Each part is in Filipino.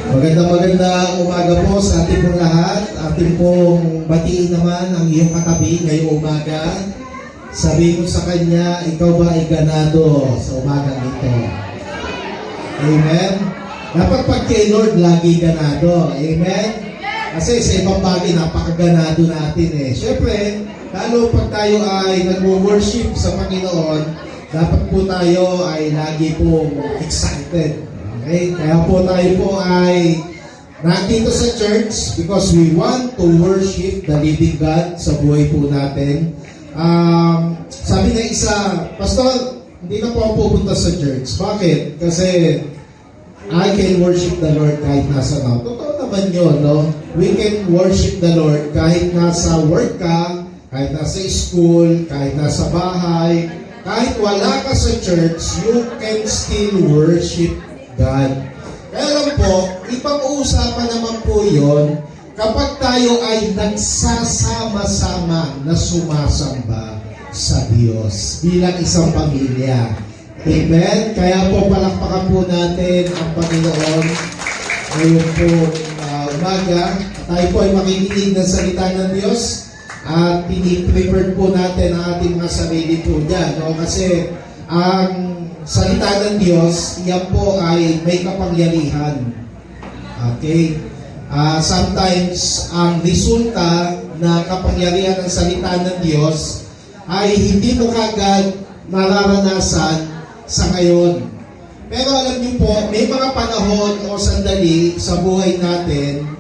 Magandang umaga po sa ating pong lahat. Ating pong batiin naman ang iyong katabi ngayong umaga. Sabi mo sa kanya, ikaw ba ay ganado sa umagang ito? Amen? Dapat pag kay Lord, lagi ganado. Amen? Kasi sa ibang bagay, napakaganado natin eh. Siyempre, lalo pag tayo ay nag-worship sa Panginoon, dapat po tayo ay lagi pong excited. Okay? Kaya po tayo po ay nandito sa church because we want to worship the living God sa buhay po natin. Sabi ng isa, Pastor, hindi na po ako pupunta sa church. Bakit? Kasi I can worship the Lord kahit nasa na. Totoo naman yun, no? We can worship the Lord kahit nasa work ka, kahit nasa school, kahit nasa bahay, kahit wala ka sa church, you can still worship God. Kaya lang po, ibang usapan naman po yun kapag tayo ay nagsasama-sama na sumasamba sa Diyos bilang isang pamilya. Amen? Kaya po palakpakan po natin ang Panginoon ngayon po umaga. Tayo po ay makikinig ng salita ng Diyos at piniprepared po natin ang ating mga sarili po dyan. No? Kasi ang salita ng Diyos, yan po ay may kapangyarihan. Okay? Sometimes, ang resulta na kapangyarihan ng salita ng Diyos ay hindi mo kagad mararanasan sa ngayon. Pero alam niyo po, may mga panahon o sandali sa buhay natin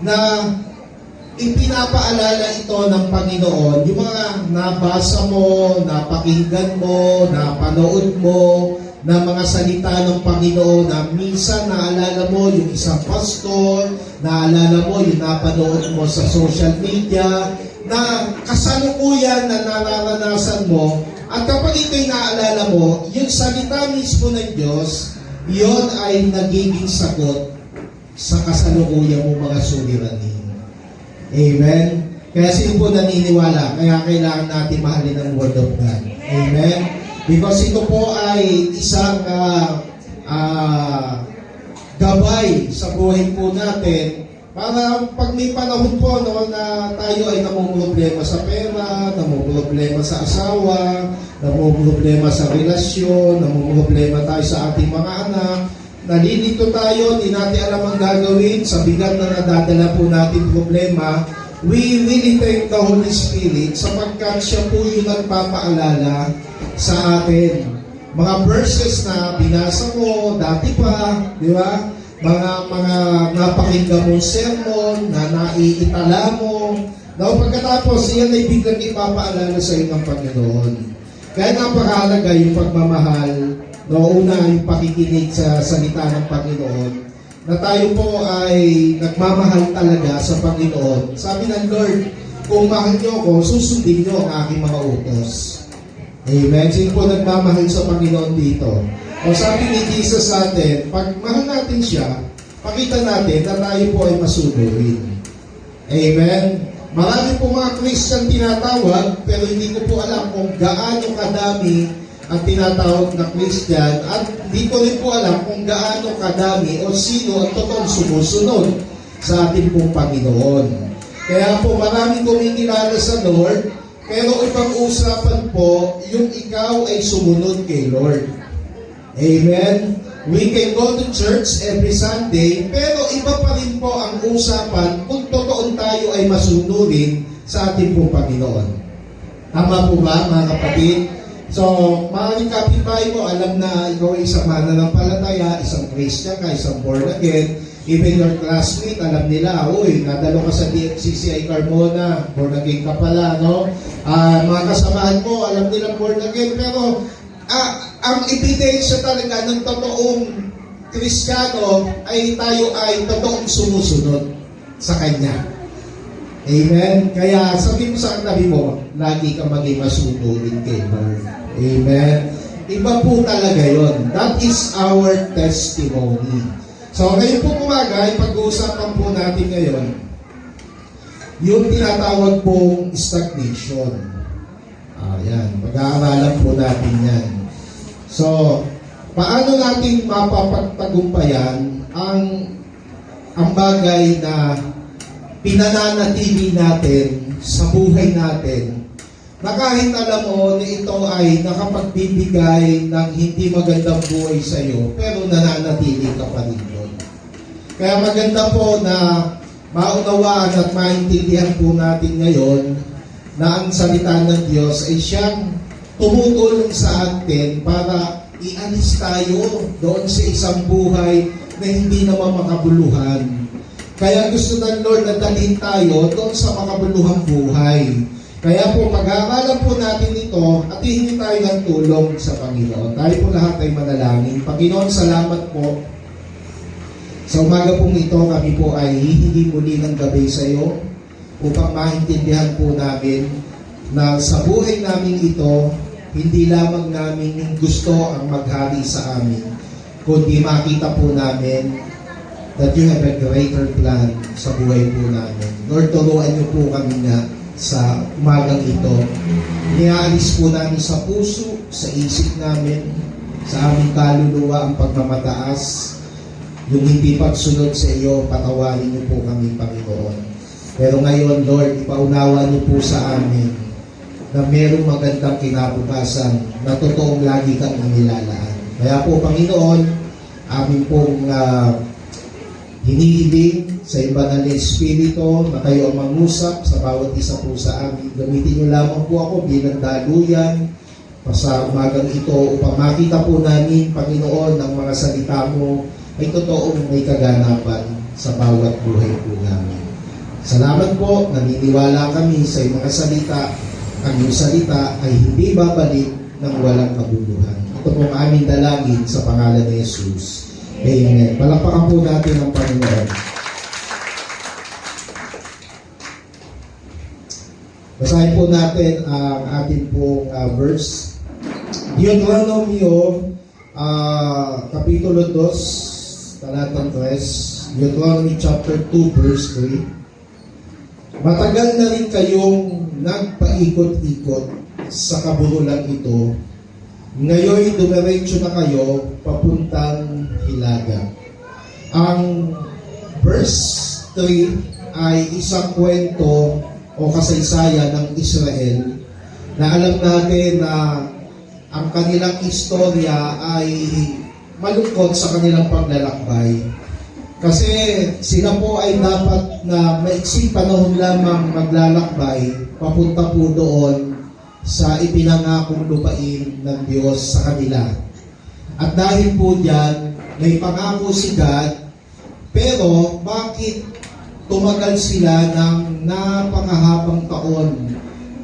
na ipinapaalala ito ng Panginoon, yung mga nabasa mo, napakinggan mo, napanood mo, na mga salita ng Panginoon na minsan naalala mo yung isang pastor, naalala mo yung napanood mo sa social media, na kasalukuyan na nararanasan mo, at kapag ito'y naalala mo, yung salita mismo ng Diyos, yon ay nagiging sagot sa kasalukuyan mo mga suliranin. Amen? Kaya sino po naniniwala? Kaya kailangan natin mahalin ang Word of God. Amen? Because ito po ay isang gabay sa buhay po natin para pag may panahon po no, na tayo ay namumroblema sa pera, namumroblema sa asawa, namumroblema sa relasyon, namumroblema tayo sa ating mga anak, nalilito tayo, di natin alam ang gagawin, sa bigat na nadadala po natin problema, we really thank the Holy Spirit sapagkat siya po yung nagpapaalala sa atin. Mga verses na binasa mo, dati pa, di ba? Mga napakinggan mong sermon, na naiitala mo, na pagkatapos, iyan ay biglang ipapaalala sa iyo ng Panginoon. Kaya napakahalaga yung pagmamahal, no, una yung pakikinig sa salita ng Panginoon, na tayo po ay nagmamahal talaga sa Panginoon. Sabi ng Lord, kung mahal niyo ako, susundin niyo ang aking mga utos. Amen? Sino po nagmamahal sa Panginoon dito? O sabi ni Jesus sa atin, pag mahal natin siya, pakita natin na tayo po ay masunurin. Amen? Marami po mga Christian tinatawag, pero hindi ko po alam kung gaano kadami ang tinatawag na Christian, at hindi ko rin po alam kung gaano kadami o sino ang totoong sumusunod sa ating pong Panginoon. Kaya po maraming kumikilala sa Lord, pero ibang usapan po yung ikaw ay sumunod kay Lord. Amen? We can go to church every Sunday, pero iba pa rin po ang usapan kung totoon tayo ay masunurin sa ating pong Panginoon. Tama po ba mga kapatid? So, maraming kapitbahay mo, alam na ikaw ay isang mananampalataya, isang Christian ka, isang born again. Even your classmate, alam nila, uy, nadalo ka sa DFCCI Carmona, born again ka pala, no? Mga kasamahan mo, alam nila born again, pero ang ebidensya talaga ng totoong Kristiyano ay tayo ay totoong sumusunod sa Kanya. Amen? Kaya sabi mo sa katabi mo, lagi ka maging masunurin kay Lord. Amen? Iba po talaga yon. That is our testimony. So ngayon po umaga, pag-uusapan po natin ngayon yung tinatawag pong stagnation. Ayan, pag-aaralan po natin yan. So, paano natin mapapagtagumpayan ang ang bagay na pinananatili natin sa buhay natin, na kahit alam mo na ito ay nakapagbibigay ng hindi magandang buhay sa iyo, pero nananatili ka pa rin doon. Kaya maganda po na maunawaan at maintindihan po natin ngayon na ang salita ng Diyos ay siyang tumutulong sa atin para ialis tayo doon sa isang buhay na hindi naman makabuluhan. Kaya gusto ng Lord na dalhin tayo doon sa makabuluhang buhay. Kaya po, pag-aaralan po natin ito at hihingi tayo ng tulong sa Panginoon. Tayo po lahat ay manalangin. Panginoon, salamat po. Sa umaga pong ito, kami po ay hihingi muli ng gabi sa iyo upang maintindihan po namin na sa buhay namin ito, hindi lamang namin gusto ang maghari sa amin, kundi makita po namin that you have a greater plan sa buhay po namin. Lord, turuan niyo po kami na sa umagang ito. Niaalis po namin sa puso, sa isip namin, sa aming kaluluwa ang pagmamataas. Yung hindi pagsunod sa iyo, patawarin niyo po kami, Panginoon. Pero ngayon, Lord, ipaunawa niyo po sa amin na mayroong magandang kinabukasan na totoong lagi kang inilalaan. Kaya po, Panginoon, amin pong hinihiling sa banal na Espiritu na kayo ang mangusap sa bawat isa po sa amin. Gamitin niyo lamang po ako bilang daluyan sa umagang ito upang makita po namin, Panginoon, ng mga salita mo ay totoong may kaganapan sa bawat buhay po namin. Salamat po, naniniwala kami sa iyong mga salita. Ang iyong salita ay hindi babalik ng walang kabuluhan. Ito pong aming dalangin sa pangalan ni Jesus. Amen. Palakpakan po natin ang Panginoon. Basahin po natin ang ating pong verse. Deuteronomio, Kapitulo 2, talatang 3. Deuteronomy chapter 2, verse 3. Matagal na rin kayong nagpaikot-ikot sa kabululang ito. Ngayon, dumiretso na kayo papuntang Hilaga. Ang verse 3 ay isang kwento o kasaysayan ng Israel na alam natin na ang kanilang istorya ay malungkot sa kanilang paglalakbay. Kasi sila po ay dapat na maiksing panahon lamang maglalakbay papunta po doon sa ipinangakong lupain ng Diyos sa kanila. At dahil po diyan, may pangako si God, pero bakit tumagal sila ng napakahabang taon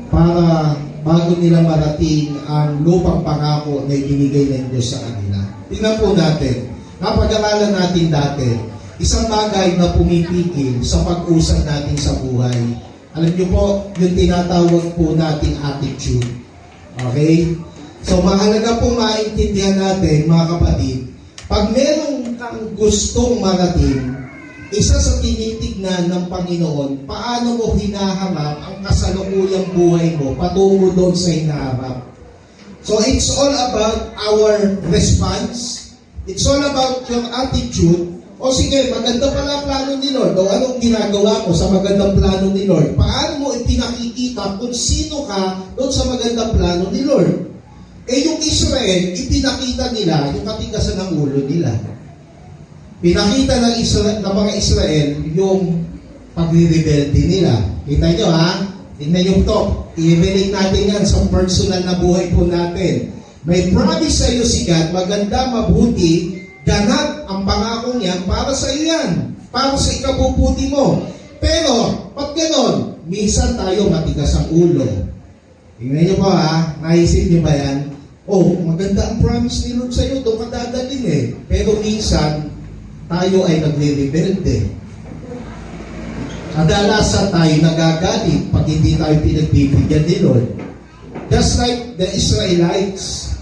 para bago nila marating ang lupang pangako na ibinigay ng Diyos sa kanila? Tingnan po natin. Napag-aralan natin dati, isang bagay na pumipigil sa pag-usad natin sa buhay. Alam niyo po, yung tinatawag po nating attitude. Okay? So, mahalaga po maintindihan natin, mga kapatid, pag meron kang gustong marating, isa sa tinitignan ng Panginoon, paano mo hinaharap ang kasalukuyang buhay mo patungo doon sa hinaharap. So, it's all about our response. It's all about your attitude. O sige, maganda pala ang plano ni Lord. O anong ginagawa mo sa magandang plano ni Lord? Paano mo ipinakikita kung sino ka doon sa magandang plano ni Lord? Eh yung Israel, ipinakita nila yung katigasan ng ulo nila. Pinakita ng mga Israel yung pagre-rebelde nila. Kita nyo ha? Tingnan nyo to. I-relate natin yan sa personal na buhay po natin. May promise sa iyo si God, maganda, mabuti, ganap ang pangakong yan para sa iyo yan. Para sa ikabubuti mo. Pero, pag ganon, minsan tayo matigas ang ulo. Tingnan nyo po ha, naisip nyo ba yan? Oh, maganda ang promise ni Lord sa iyo, doon ka dadalhin eh. Pero minsan, tayo ay nagre-rebelde. Kadalasan tayo nagagalit pag hindi tayo pinagbibigyan ni Lord. Just like the Israelites.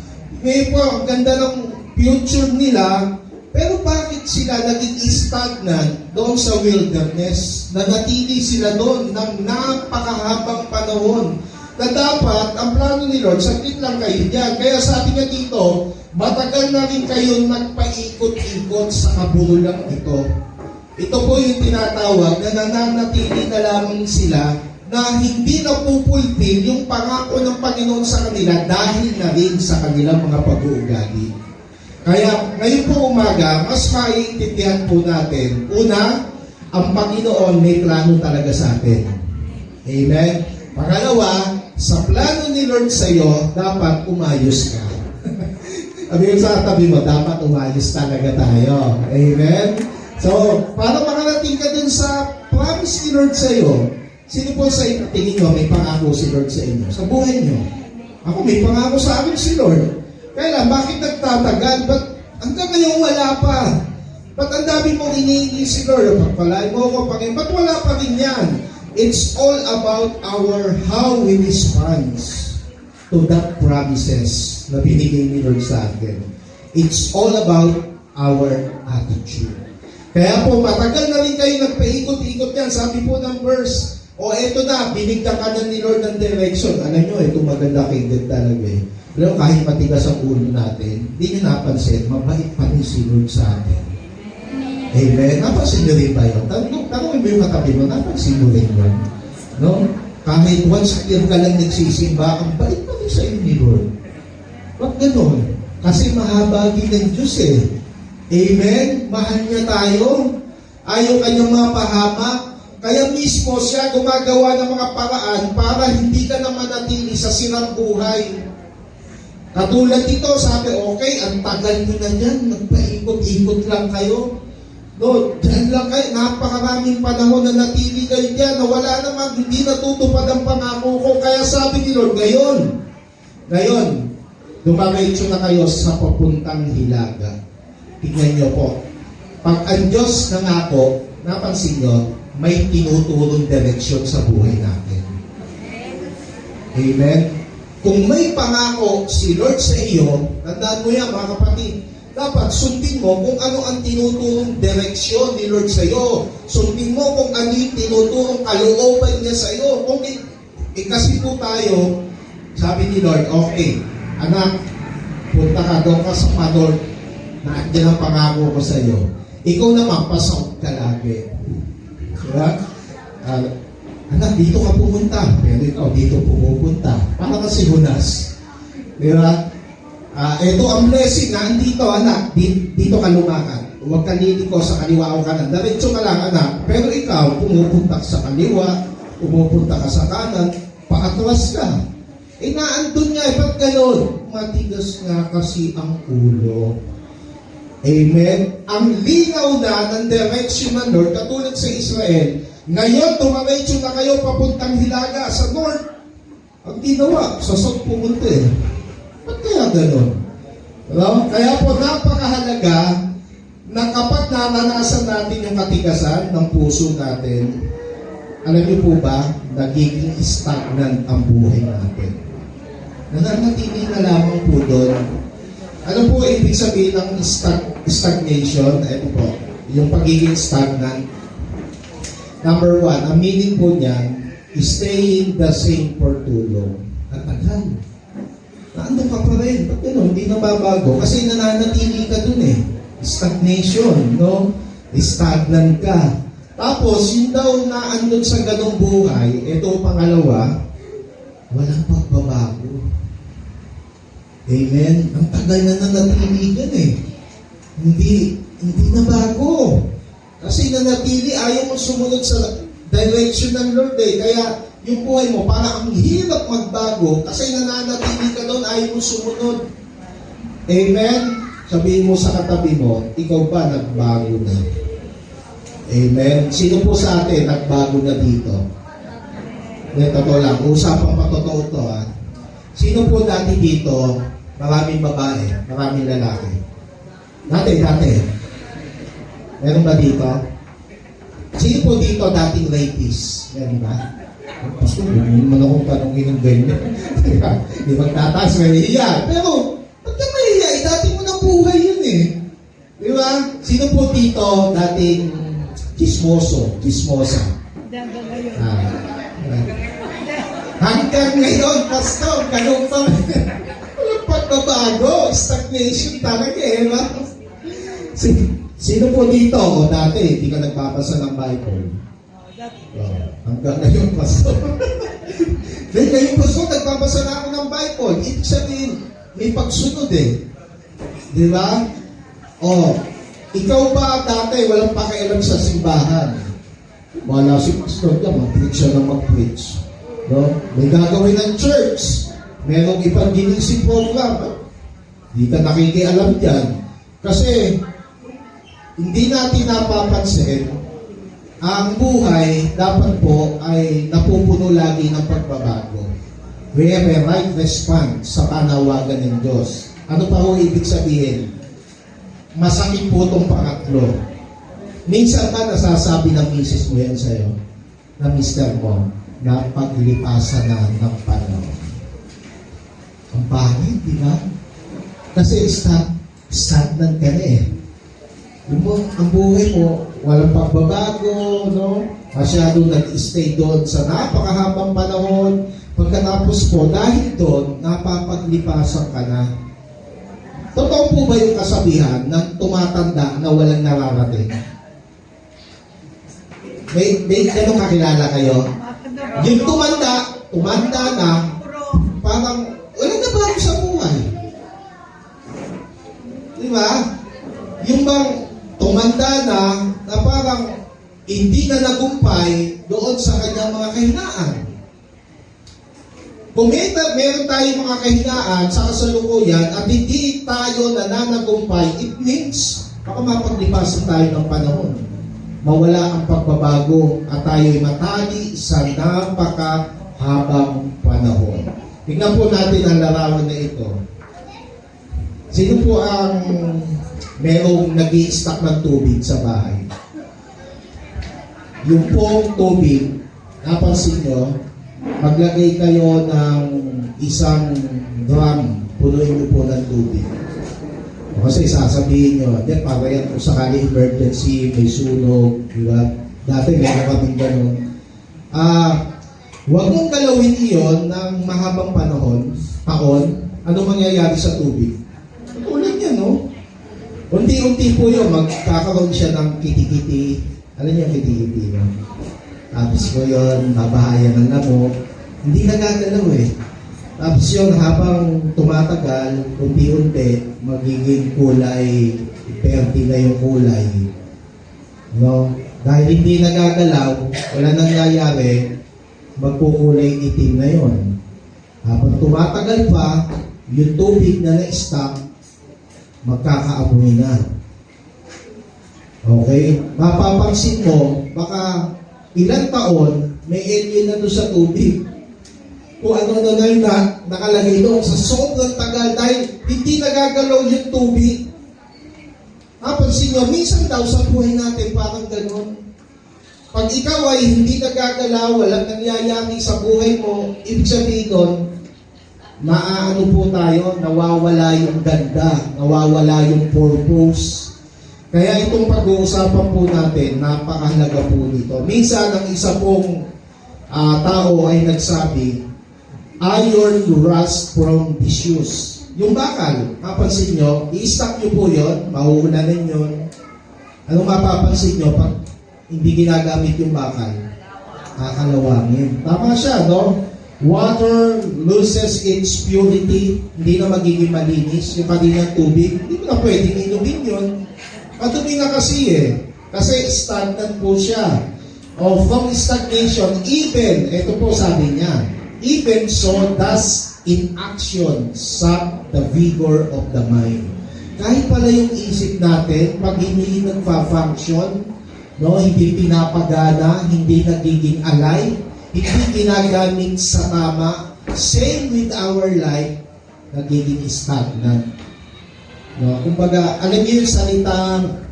Ngayon po, ang ganda ng future nila, pero bakit sila naging stagnant doon sa wilderness? Nanatili sila doon ng napakahabang panahon. Na dapat, ang plano ni Lord, saglit lang kayo dyan. Kaya sabi niya dito, matagal na rin kayo nagpaikot-ikot sa kabululang ito. Ito po yung tinatawag na nananatili na lamang sila na hindi napupulpil yung pangako ng Panginoon sa kanila dahil na rin sa kanilang mga pag-uugali. Kaya ngayon po umaga, mas maiintindihan po natin. Una, ang Panginoon may plano talaga sa atin. Amen? Pangalawa, sa plano ni Lord sa iyo, dapat umayos ka. Sabi ko sa tabi mo, dapat umayos talaga tayo. Amen? So, para makarating ka dun sa promise ni Lord sa iyo, sino po sa inyo, tingin nyo, may pangako si Lord sa inyo? Sa buhay nyo. Ako, may pangako sa akin si Lord. Kaya lang, bakit nagtatagal? Ba't hanggang ngayon wala pa? Ba't ang dami mong iniingi si Lord? Pagpalain mo ako, Panginoon. Ba't wala pa rin yan? It's all about how we respond to that promises na binigay ni Lord sa atin. It's all about our attitude. Kaya po, matagal na rin kayo nagpaikot-ikot yan. Sabi po ng verse, eto na, binigyan ka na ni Lord ng direction. Alam nyo, ito maganda kingdom talaga eh. Pero kahit matigas ang ulo natin, hindi nyo napansin, mabait pa rin si Lord sa atin. Amen? Napansin nyo rin ba yun? Tanongin mo yung katabi mo, napansin mo rin yun? No? Kahit once a year ka lang nagsisimba, ang bait pa rin sa iyo ni Lord. Ba't gano'n? Kasi mahabagi ng Diyos eh. Amen? Mahal niya tayo. Ayaw kanyang mapahamak. Kaya mismo siya gumagawa ng mga paraan para hindi ka na manatili sa sirang buhay. Katulad dito, sabi, okay, ang tagal nyo na yan, nagpaikot-ikot lang kayo. No, dyan lang kayo, napakaraming panahon na natili kayo dyan, na wala namang, hindi natutupad ang pangako ko. Kaya sabi ni Lord, ngayon, dumaretso na kayo sa papuntang hilaga. Tingnan nyo po, pag ang Diyos nangako, napansin nyo, may tinutulong direksyon sa buhay natin. Amen? Kung may pangako si Lord sa iyo, tandaan mo yan mga kapatid, dapat sundin mo kung ano ang tinutulong direksyon ni Lord sa iyo. Sundin mo kung ano yung tinutulong kalooban niya sa iyo. Kung kasi po tayo, sabi ni Lord, okay, anak, punta ka doon ka sa Pador, na andyan ang pangako ko sa iyo. Ikaw naman, pasok ka lagi. Diba? Anak, dito ka pumunta. Pero ikaw, dito pumupunta. Para kasi hunas. Diba? Ito ang blessing na andito, anak. Dito ka lumakad. Huwag ka liliko sa kaliwa o kanan. Diretso ka lang, anak. Pero ikaw, pumupunta ka sa kaliwa, pumupunta ka sa kanan, paatras ka. Naandun nga, ba't ganun? Matigas nga kasi ang ulo. Amen? Ang linaw na ng direction ng Lord, katulad sa Israel, ngayon, tumaretso na kayo papuntang hilaga sa north. Ang ginawa, sa south pumunta eh. Ba't kaya ganun? Kaya po, napakahalaga na kapag nananasan natin yung katigasan ng puso natin, alam niyo po ba, nagiging stagnant ang buhay natin. Nananatili na lamang po doon. Ano po ibig sabihin ng stagnation? Ito po, yung pagiging stagnant. Number one, ang meaning po niyan is staying the same for too long. At tagal. Naandun ka pa rin. Ba't gano'n? Hindi nababago. Kasi nananatili ka dun eh. Stagnation, no? Stagnant ka. Tapos, yun daw naandun sa ganong buhay, ito pangalawa, walang pagbabago. Amen? Ang tagal na nanatiligan eh. Hindi na bago. Kasi nanatili, ayaw mo sumunod sa direction ng Lord eh. Kaya yung buhay mo, parang ang hirap magbago kasi nananatili ka doon, ayaw mo sumunod. Amen? Sabihin mo sa katabi mo, ikaw ba nagbago na? Amen? Sino po sa atin nagbago na dito? Totoo lang, usapang patotoo to ha. Sino po dati dito, maraming babae, maraming lalaki? Dati. Meron ba dito? Sino po dito dating rapist? Meron ba? Pastor, hindi naman akong tanongin ng ganyan. Di magtataas, mahihiya. Pero, ba't ka mahihiya? Dati mo na buhay yun eh. Di ba? Sino po dito dating chismosa? Hanggang ngayon, Pastor, ganun pa. Walang pagbabago. Stagnation talaga eh. Sino po dito o dati hindi ka nagbabasa ng Bible? Hanggang ngayon, Pastor. Dahil ngayon, Pastor, nagbabasa na ako ng Bible. Ibig sabihin, may pagsunod eh. Di ba? O, ikaw ba dati walang pakialam sa simbahan? Wala si Pastor ka, mag-preach siya na mag-preach. No? May gagawin ng church. Merong evangelism program. Hindi ka nakikialam dyan. Kasi, hindi natin napapansin, ang buhay dapat po ay napupuno lagi ng pagbabago. We have a right response sa panawagan ng Diyos. Ano pa ho ibig sabihin? Masakit po itong pangatlo. Minsan ba nasasabi ng misis mo yan sa'yo, na mister mo, na paglipasan na ng panahon? Ang pangit, di ba? Kasi stagnant ka na eh. Ang buhay mo, walang pagbabago, no? Masyadong nag-stay doon sa napakahabang panahon. Pagkatapos po, dahil doon, napapaglipasan ka na. Totoo po ba yung kasabihan ng tumatanda na walang nararating? May ganun kakilala kayo? Yung tumanda na, parang walang nabago sa buhay. Di ba? Yung bang tumanda na parang hindi na nagumpay doon sa kanyang mga kahinaan. Kung meron tayong mga kahinaan sa kasalukuyan at hindi tayo nananagumpay, it means baka mapaglipasan tayo ng panahon. Mawala ang pagbabago at tayo'y matali sa napakahabang panahon. Tingnan po natin ang larawan na ito. Sino po ang merong nag-i-stock ng tubig sa bahay? Yung pong tubig, napansin nyo, maglagay kayo ng isang drum, punuin nyo po ng tubig. Kasi sasabihin nyo, para yan kung sakali emergency, may sunog, di ba? Dati meron kaming ganun. Huwag mong galawin iyon ng mahabang taon, anong mangyayari sa tubig? Tulad niya, no? Unti-unti po yun, magkakaroon siya ng kiti-kiti. Alam niyo yung kiti-kiti, no? Tapos po yun, babahayan ng lamok. Hindi nagagalaw eh. Tapos yun, habang tumatagal, unti-unti, magiging kulay, perti na yung kulay. No? Dahil hindi nagagalaw, wala nangyayari, magkukulay itim na yun. Habang tumatagal pa, yung tubig na na-stock, magkakaamoy na. Okay? Mapapansin mo, baka ilang taon, may alien na doon sa tubig. Kung ano na yun na nakalagay doon sa sobrang tagal dahil hindi nagagalaw yung tubig. Napansin nyo, minsan daw sa buhay natin parang gano'n. Pag ikaw ay hindi nagagalaw, walang nangyayari sa buhay mo, ibig sabihin doon, maaano po tayo, nawawala yung ganda, nawawala yung purpose. Kaya itong pag-uusapan po natin, napakahalaga po dito. Minsan, ang isa pong tao ay nagsabi, iron rust from disuse. Yung bakal, mapansin nyo, i-stack nyo po yun, mahuhunanin yun. Anong mapapansin nyo pag hindi ginagamit yung bakal? Kakalawangin. Tama siya, no? Water loses its purity, hindi na magiging malinis. Yung paninang tubig, hindi mo na pwedeng inumin yun. Madumi na kasi eh. Kasi stagnant po siya. O from stagnation, even, ito po sabi niya, even so does inaction sap the vigor of the mind. Kahit pala yung isip natin, pag hindi nagpa-function, no, hindi pinapagana, hindi nagiging alive, hindi ginagamit sa tama, same with our life, nagiging stagnant. No, kumbaga, alam niyo yung salitang,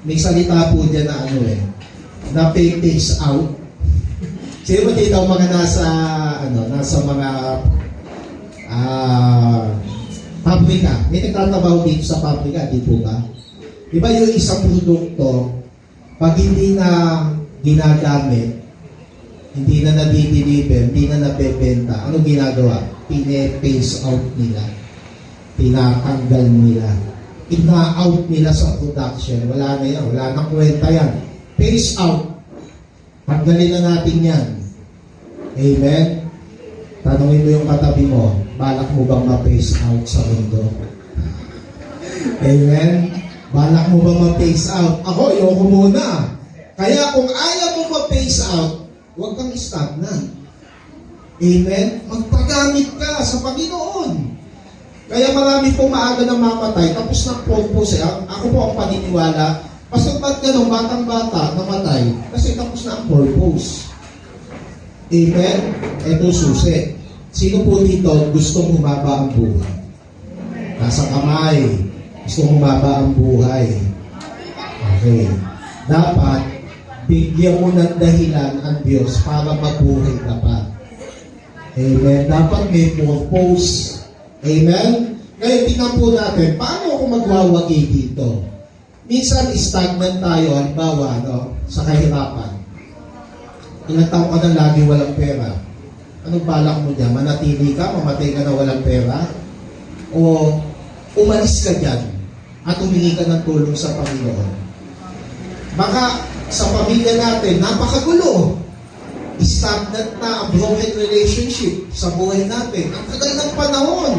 may salita po dyan na ano eh, na pace out. Sino ba dito mga nasa mga pabrika? May nagtatrabaho dito sa pabrika, di po ba? Di ba yung isang produkto, pag hindi na ginagamit, hindi na nadideliver, hindi na nabebenta, ano ginagawa? Pine-phase out nila. Tinatanggal nila. ina-out nila sa production. Wala na yan. Wala nang kwenta yan. Phase out. Tanggalin na natin yan. Amen? Tanungin mo yung katabi mo, balak mo bang ma-phase out sa mundo? Amen? Balak mo bang ma-phase out? Ako, ayoko muna. Kaya kung ayaw mo ma-phase out, huwag kang stagnant. Amen? Magpagamit ka sa Panginoon. Kaya marami po maaga na mamatay, tapos na purpose. Ako po ang paniniwala, basta ba't ganun, batang-bata, namatay, kasi tapos na ang purpose. Amen? Ito susi. Sino po dito gustong humaba ang buhay? Nasa kamay. Gustong humaba ang buhay. Okay. Dapat, bigyan mo ng dahilan ang Diyos para mabuhay ka pa. Amen? Dapat may purpose. Amen? Ngayon, tingnan po natin, paano ako magwawagi dito? Minsan, stagnant tayo, halimbawa, sa kahirapan. Ilang taon ka na lagi walang pera. Anong balak mo dyan? Manatili ka? Mamatay ka na walang pera? O umalis ka dyan at humingi ka ng tulong sa Panginoon? Baka sa pamilya natin, napakagulo. Stagnant na ang broken relationship sa buhay natin. Ang tagal ng panahon.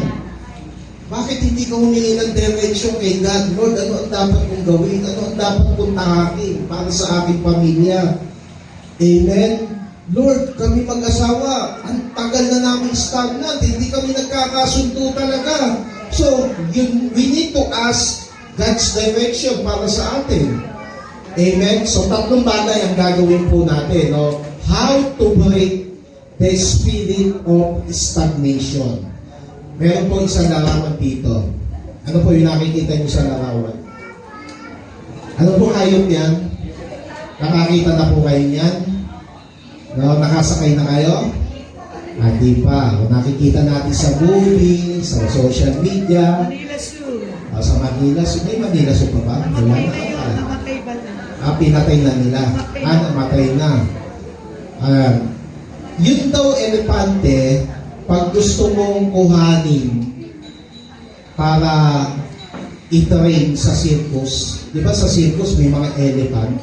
Bakit hindi ka humingi ng direction kay God? Lord, ano ang dapat kong gawin? Ano ang dapat kong tahakin para sa aking pamilya? Amen? Lord, kami mag-asawa, ang tagal na namin stagnant, hindi kami nagkakasundo talaga. So, we need to ask God's direction para sa atin. Amen? So, tatlong bagay ang gagawin po natin. How to break the spirit of stagnation. Meron po isang larawan dito. Ano po yung nakikita niyo sa larawan? Ano po hayop yan? Nakakita na po kayo niyan? Nakasakay na kayo? Hindi pa. Nakikita natin sa movie, sa social media. Manila Zoo. Sa Manila Zoo. May Manila Zoo pa ba? Wala na. Namatay ba na? Pinatay na nila. Namatay na. Yun daw elepante, pag gusto mong kuhanin para i-train sa circus. Di ba sa circus may mga elephant?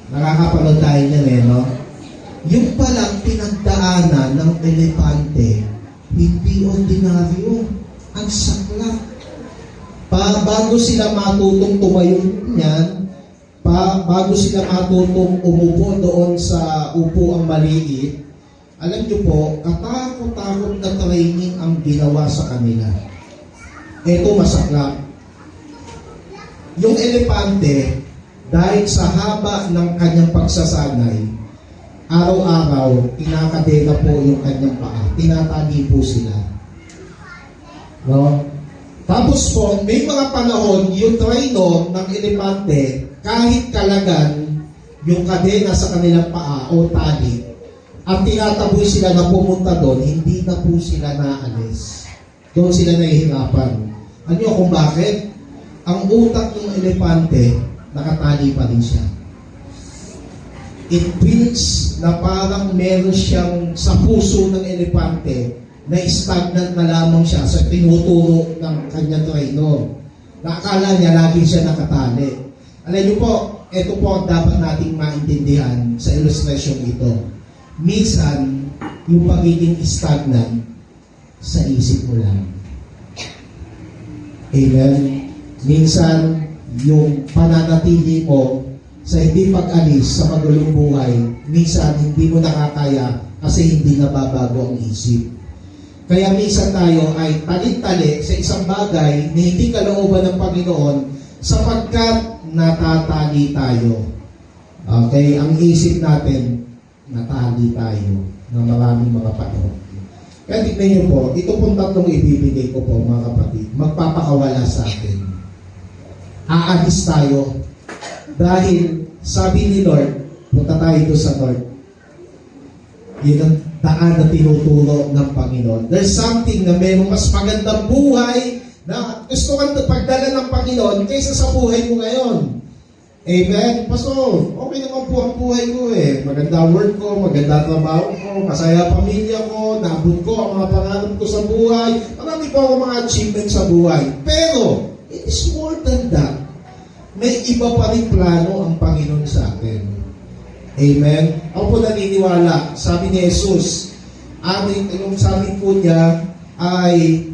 Nakakapanood tayo niyan Yung palang pinagdaanan ng elepante, hindi ordinaryo. Ang saklap. Bago sila matutong tumayo niyan, bago sila matutong umupo doon sa upo ang maliit, alam niyo po, katakot-takot na training ang ginawa sa kanila. Ito masaklap. Yung elepante, dahil sa haba ng kanyang pagsasanay, araw-araw, kinakadena po yung kanyang paa. Tinatali po sila. Tapos po, may mga panahon, yung traino ng elepante, kahit kalagan yung kadena sa kanilang paa o tali, at tinataboy sila na pumunta doon, hindi na po sila naalis. Doon sila nahihirapan. Ano kung bakit? Ang utak ng elepante, nakatali pa rin siya. It feels na parang meron siyang sa puso ng elepante na stagnant na lamang siya sa tinuturo ng kanyang traino. Nakakala niya lagi siya nakatali. Alam niyo po, ito po ang dapat nating maintindihan sa illustration ito. Minsan, yung pagiging stagnant sa isip mo lang. Amen? Minsan, yung pananatili mo sa hindi pag-alis sa magulong buhay, minsan hindi mo nakakaya kasi hindi nababago ang isip. Kaya minsan tayo ay talit-tali sa isang bagay na hindi kalooban ng Panginoon sapagkat natatali tayo. Okay? Ang isip natin, natali tayo ng maraming mga panahon. Kaya tignan niyo po, ito pong tatlong ibibigay ko po mga kapatid, magpapakawala sa atin. Aalis tayo dahil sabi ni Lord, punta tayo doon sa Lord. Yun ang daan na tinuturo ng Panginoon. There's something na mayroong mas magandang buhay na gusto kang pagdala ng Panginoon kaysa sa buhay mo ngayon. Amen? Pastor, okay naman po ang buhay ko Maganda work ko, maganda trabaho ko, masaya pamilya ko, naabot ko ang mga pangarap ko sa buhay. Marami po ako mga achievements sa buhay. Pero, It is more than that. May iba pa rin plano ang Panginoon sa atin. Amen? Ako po naniniwala, sabi ni Jesus, yung sabi po niya ay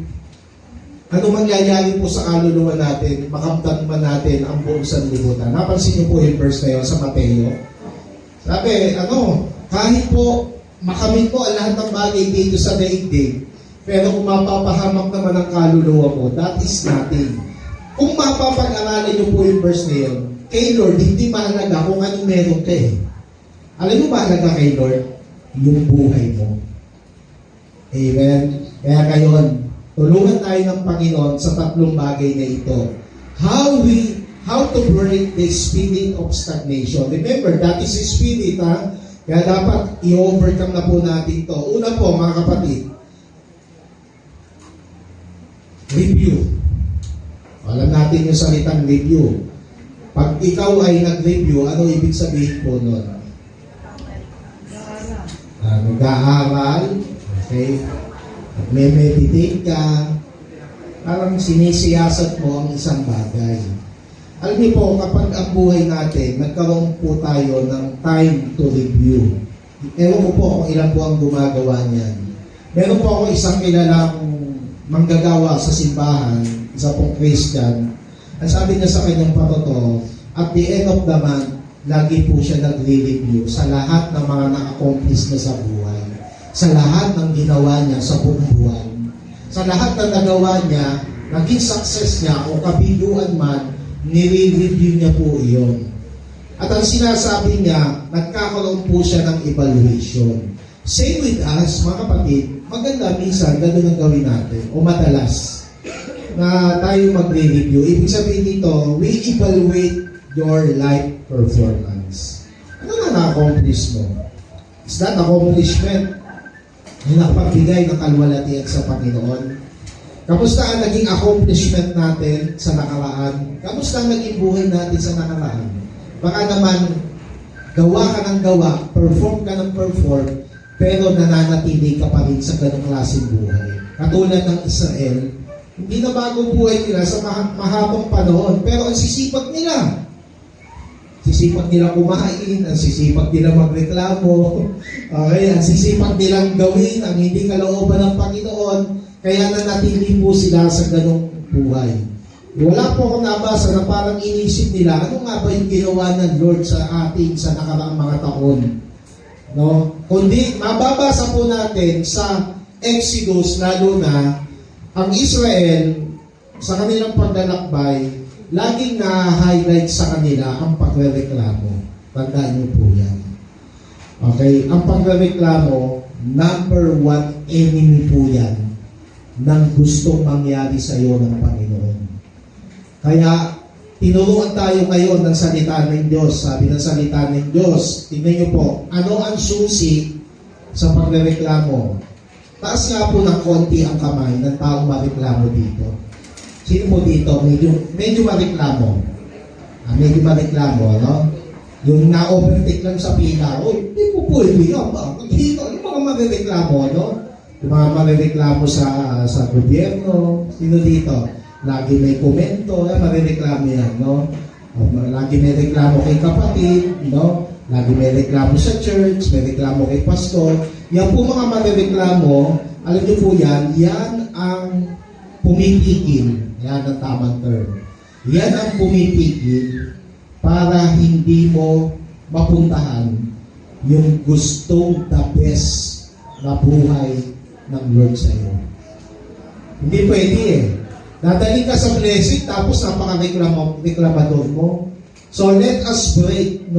ano mangyayari po sa kaluluwa natin, makamtan man natin ang buong sanlibutan. Napansin niyo po yung verse na yun sa Mateo. Sabi, kahit po makamit po ang lahat ng bagay dito sa daigdig, pero kung mapapahamak naman ang kaluluwa mo, that is nothing. Kung mapapag-aralan niyo po yung verse na yun, kay Lord, hindi mahalaga kung anong meron ka eh. Alam mo mahalaga kay Lord? Yung buhay mo. Amen? Kaya ngayon, tulungan tayo ng Panginoon sa tatlong bagay na ito. How to break the spirit of stagnation. Remember, that is a spirit, ha? Kaya dapat i-overcome na po natin ito. Una po, mga kapatid, review. Alam natin yung salitang review. Pag ikaw ay nag-review, ano ibig sabihin po nun? Nag-aaral. Okay? Nag-meditate ka. Parang sinisiyasat mo ang isang bagay. Alam niyo po, kapag ang buhay natin, nagkaroon po tayo ng time to review. Ewan ko po kung ilan po ang gumagawa niyan. Meron po ako isang kilalang manggagawa sa simbahan, isa pong Christian. Ang sabi niya sa kanyang patoto, at the end of the month, lagi po siya nagre-review sa lahat ng mga na-accomplish niya sa buhay. Sa lahat ng ginawa niya sa buong buwan. Sa lahat ng nagawa niya, naging success niya o kabiguan man, nire-review niya po iyon. At ang sinasabi niya, nagkakaroon po siya ng evaluation. Same with us, mga kapatid, maganda minsan, gano'n ang gawin natin, o madalas, na tayo magre-review. Ibig sabihin dito, we evaluate your life performance. Ano na na-accomplish mo? Is that accomplishment? Yung nakapagbigay ng kalwalatian sa Panginoon. Kamusta ang naging accomplishment natin sa nakaraan? Kamusta ang naging buhay natin sa nakaraan? Baka naman, gawa ka ng gawa, perform ka ng perform, pero nananatili ka pa rin sa ganong klaseng buhay. Katulad ng Israel, hindi na bagong buhay nila sa mahabang panahon, pero ang sisipag nila. Sisipag nila kumain, ang sisipag nila magreklamo, okay, ang sisipag nilang gawin ang hindi kalooban ng Panginoon, kaya nanatili po sila sa ganong buhay. Wala po akong nabasa na parang inisip nila, ano nga ba yung ginawa ng Lord sa atin sa nakaraang mga taon? No? Kundi, mababasa po natin sa Exodus, lalo na, ang Israel, sa kanilang paglalakbay, laging na-highlight sa kanila ang pagrereklamo. Tandaan niyo po yan. Okay? Ang pagrereklamo, number one enemy po yan ng gustong mangyari sa iyo ng Panginoon. Kaya, tinuruan tayo ngayon ng salita ng Diyos. Sabi ng salita ng Diyos, tingnan niyo po, ano ang susi sa pagrereklamo? Taas nga po ng konti ang kamay ng taong mareklamo dito. Sino po dito? Medyo mareklamo. Medyo mareklamo, no? Yung na-overtake lang sa pila, hindi po pwede yan ba? Dito, yung mga marereklamo, no? Yung mga marereklamo sa gobyerno, sino dito? Lagi may komento, marereklamo yan, no? Lagi may reklamo kay kapatid, no? Lagi may reklamo sa church, may reklamo kay pastor. Yan po mga marereklamo, alam niyo po yan ang pumipigil. Yan ang tamang term. Yan ang pumipigil para hindi mo mapuntahan yung gustong the best na buhay ng Lord sa iyo. Hindi pwede eh. Dadali ka sa blessing tapos napaka-reklamador mo. So let us break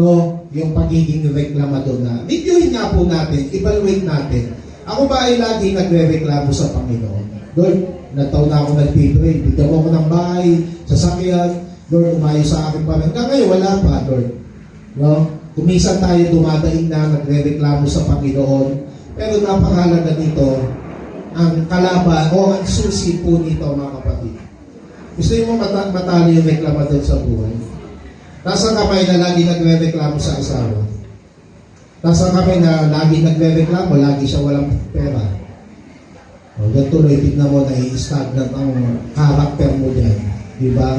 yung pagiging reklamador na. Reviewin nga po natin, evaluate natin. Ako ba ay lagi nagre-reklamo sa Panginoon? Lord, nataon na ako nag-pray. Bigyan mo ako ng bahay, sasakyan. Lord, umayos sa akin pa. Hanggang ngayon, wala pa, Lord. No? Kuminsan tayo dumadaing na nagre-reklamo sa Panginoon. Pero napakahalaga nito, ang kalaban o ang susi po nito, mga kapatid. Gusto mo matalo yung reklamador sa buhay? Nasa kamay na lagi nagre-reklamo sa asawa. Nasa kamay na lagi nagre-reklamo, lagi siya walang pera. O, yan tuloy, tignan mo na i-stagnant ang karakter mo dyan. Di ba?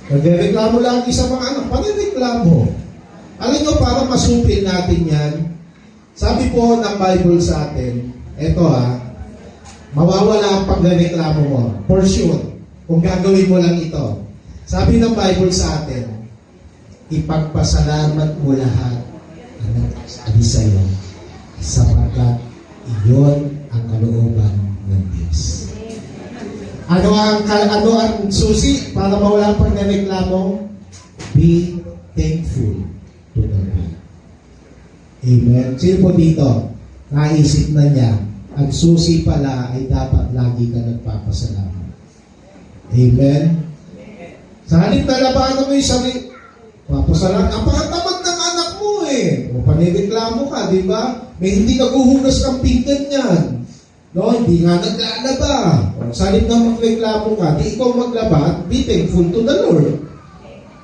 Nagreklamo lagi sa mga anak, panireklamo. Alam nyo, para masupil natin yan, sabi po ng Bible sa atin, eto mawawala ang pagreklamo mo. For sure. Kung gagawin mo lang ito. Sabi ng Bible sa atin, ipagpasalamat mo lahat ang nagsabi sa iyo sapagkat iyon ang kalooban ng Diyos. Ano ang susi para mawala ang pagreklamo? Be thankful to the Lord. Amen. Sino po dito? Naisip na niya, ang susi pala ay dapat lagi ka nagpapasalamat. Amen. Sa halip na labanan mo yung sarili, papasalamat. Ang pakatamad ng anak mo O panireklamo ka, di ba? May hindi naghuhugas ng pinggan yan. No, hindi nga naglalaba. O, sa halip na magreklamo ka, di ikaw maglaba at be thankful to the Lord.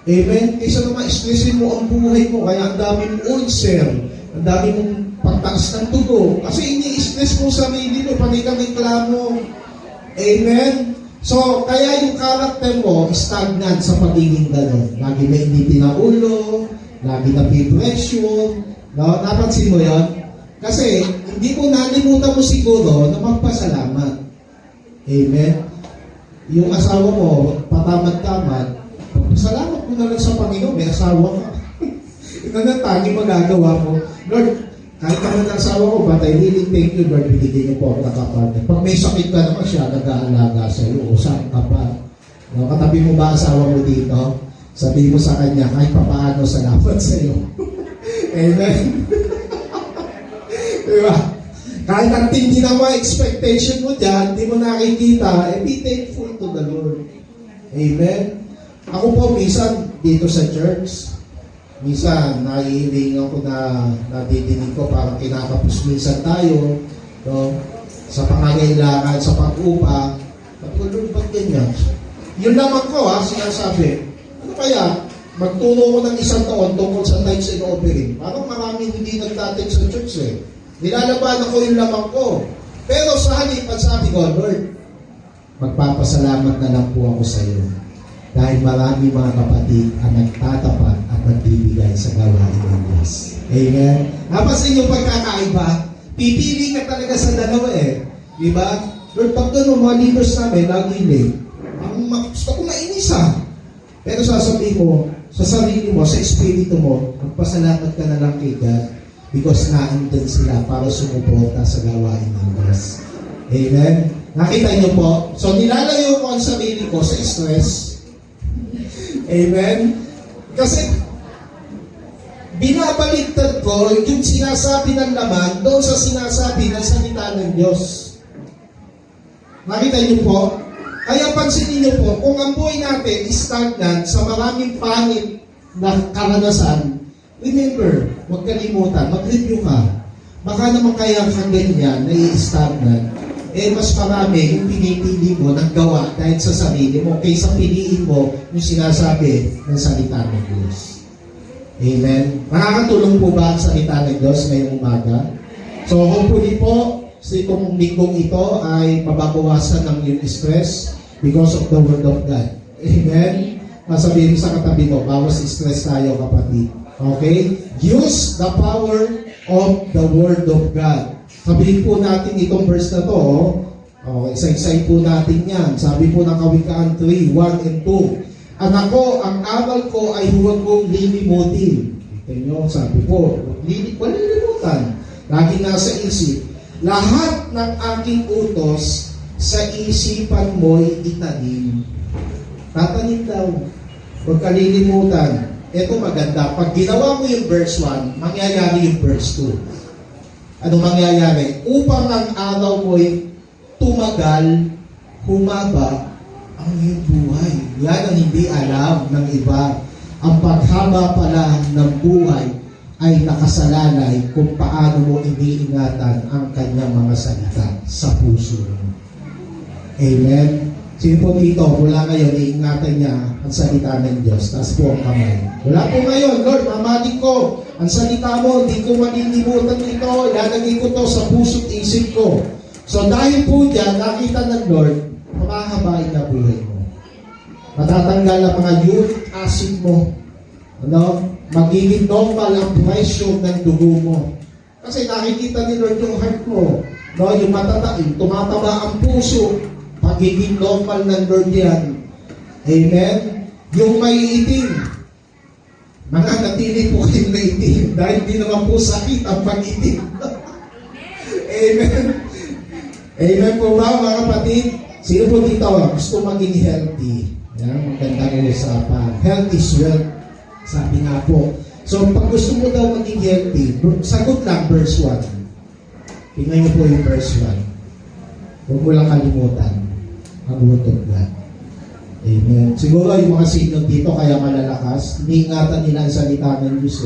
Amen? Kaysa naman stressin mo ang buhay mo, kaya ang dami mong ulcer, ang dami mong pagtaas ng tugo. Kasi ini-stress mo sarili mo, panireklamo. Amen? So, kaya yung character mo, stagnant sa pagiging gano'n. Lagi may initi na ulo, lagi na depression. No? Napansin mo yon? Kasi, hindi mo nalimutan mo siguro na magpasalamat. Amen? Yung asawa mo, patamad-tamad, salamat mo na lang sa Panginoon, may asawa ka. Ito na tangi magagawa mo. Lord, kahit naman ang asawa ko, but I really thank you, Lord, binigay niyo po ang nakapartner. Pag may sakit ka naman siya, nag-aalaga sa iyo, o saan ka pa? No, katabi mo ba asawa mo dito? Sabihin mo sa kanya, kahit papaano, salamat sa iyo. Amen? Diba? Kahit ang tindi na mga expectation mo dyan, hindi mo nakikita, be thankful to the Lord. Amen? Ako po, minsan, dito sa church, minsan, naiilingan ko na nadidinig ko, parang kinakapos minsan tayo, no? Sa pangangailangan, sa pag-upa. Sabi ko, Lord, ba't ganyan? Yun naman ko, sinasabi, ano kaya, magturo ko ng 1 taon tungkol sa tithes and offering. Parang maraming hindi nagdating sa church Nilalabanan ko yung lamang ko. Pero sa halip, sabi ko, Lord, magpapasalamat na lang po ako sa iyo. Dahil marami mga kapatid ang nagtatapat at nagbibigay sa gawain ng Diyos. Amen? Napasin yung pagkakaiba, pipili ka talaga sa dalawa Di ba? Lord, pag gano'n, mga leaders namin, lagi late. Gusto ko mainis Pero sasabihin mo, sa sarili mo, sa espiritu mo, magpasalamat ka na lang kay God because naandun sila para sumuporta sa gawain ng Diyos. Amen? Nakita niyo po? So, nilalayo ko ang sarili ko sa stress. Amen? Kasi, binabaligtad ko yung sinasabi ng laman doon sa sinasabi ng salita ng Diyos. Nakita niyo po? Kaya pansinin niyo po, kung ang buhay natin is stagnant sa maraming pangit na karanasan, remember, huwag kalimutan, mag-review ka. Baka naman kaya kang ganyan, na-i-stagnant, mas marami yung pinipili mo ng gawa dahil sa sarili mo kaysa piliin mo yung sinasabi ng salita ng Diyos. Amen? Makakatulong po ba ang salita ng Diyos ngayong umaga? So, hopefully po, sa itong linggong ito ay mababawasan ng yung stress because of the Word of God. Amen? Masabihin sa katabi ko, bawas stress tayo kapatid. Okay? Use the power of the Word of God. Sabihin po natin itong verse na to. Isa-isay po natin yan. Sabi po ng Kawikaan 3, 1 and 2. Anak ko, ang aral ko ay huwag mong lilimutin. Kita nyo, sabi po, walang lilimutan. Lagi nasa isip. Lahat ng aking utos sa isipan mo'y itanim. Tatanim daw. Huwag kalilimutan. Ito maganda. Pag ginawa mo yung verse 1, mangyayari yung verse 2. Ano mangyayari? Upang ang araw mo'y tumagal, humaba ang iyong buhay. Yan ang hindi alam ng iba. Ang paghaba pala ng buhay ay nakasalalay kung paano mo iniingatan ang kanyang mga salita sa puso mo. Amen? Sino po dito, mula ngayon, iingatan niya ang salita ng Diyos. Taas po ang kamay. Wala po ngayon, Lord, mamaling ko. Ang salita mo, hindi ko malilimutan ito. Ilalagay ko to sa puso't isip ko. So dahil po dyan, nakita ng Lord, makahabain na buhay mo. Matatanggal ang mga uric acid mo. Ano? Magiging normal ang pressure ng dugo mo. Kasi nakikita ni Lord yung heart mo. No? Yung tumataba ang puso. Pagiging normal ng Lord yan. Amen? Yung may itim. Mananatili po kayong may itim dahil di naman po sakit ang pag-itim. Amen? Amen po ba mga kapatid? Sino po dito gusto maging healthy? Yan, magandang usapan. Health is wealth. Sabi nga po. So, pag gusto mo daw maging healthy, sagot lang, verse 1. Tingnan mo po yung verse 1. Huwag mo lang kalimutan. Ang word of God. Amen. Siguro yung mga signal dito kaya malalakas, iniingatan nila ang salita ng Diyos.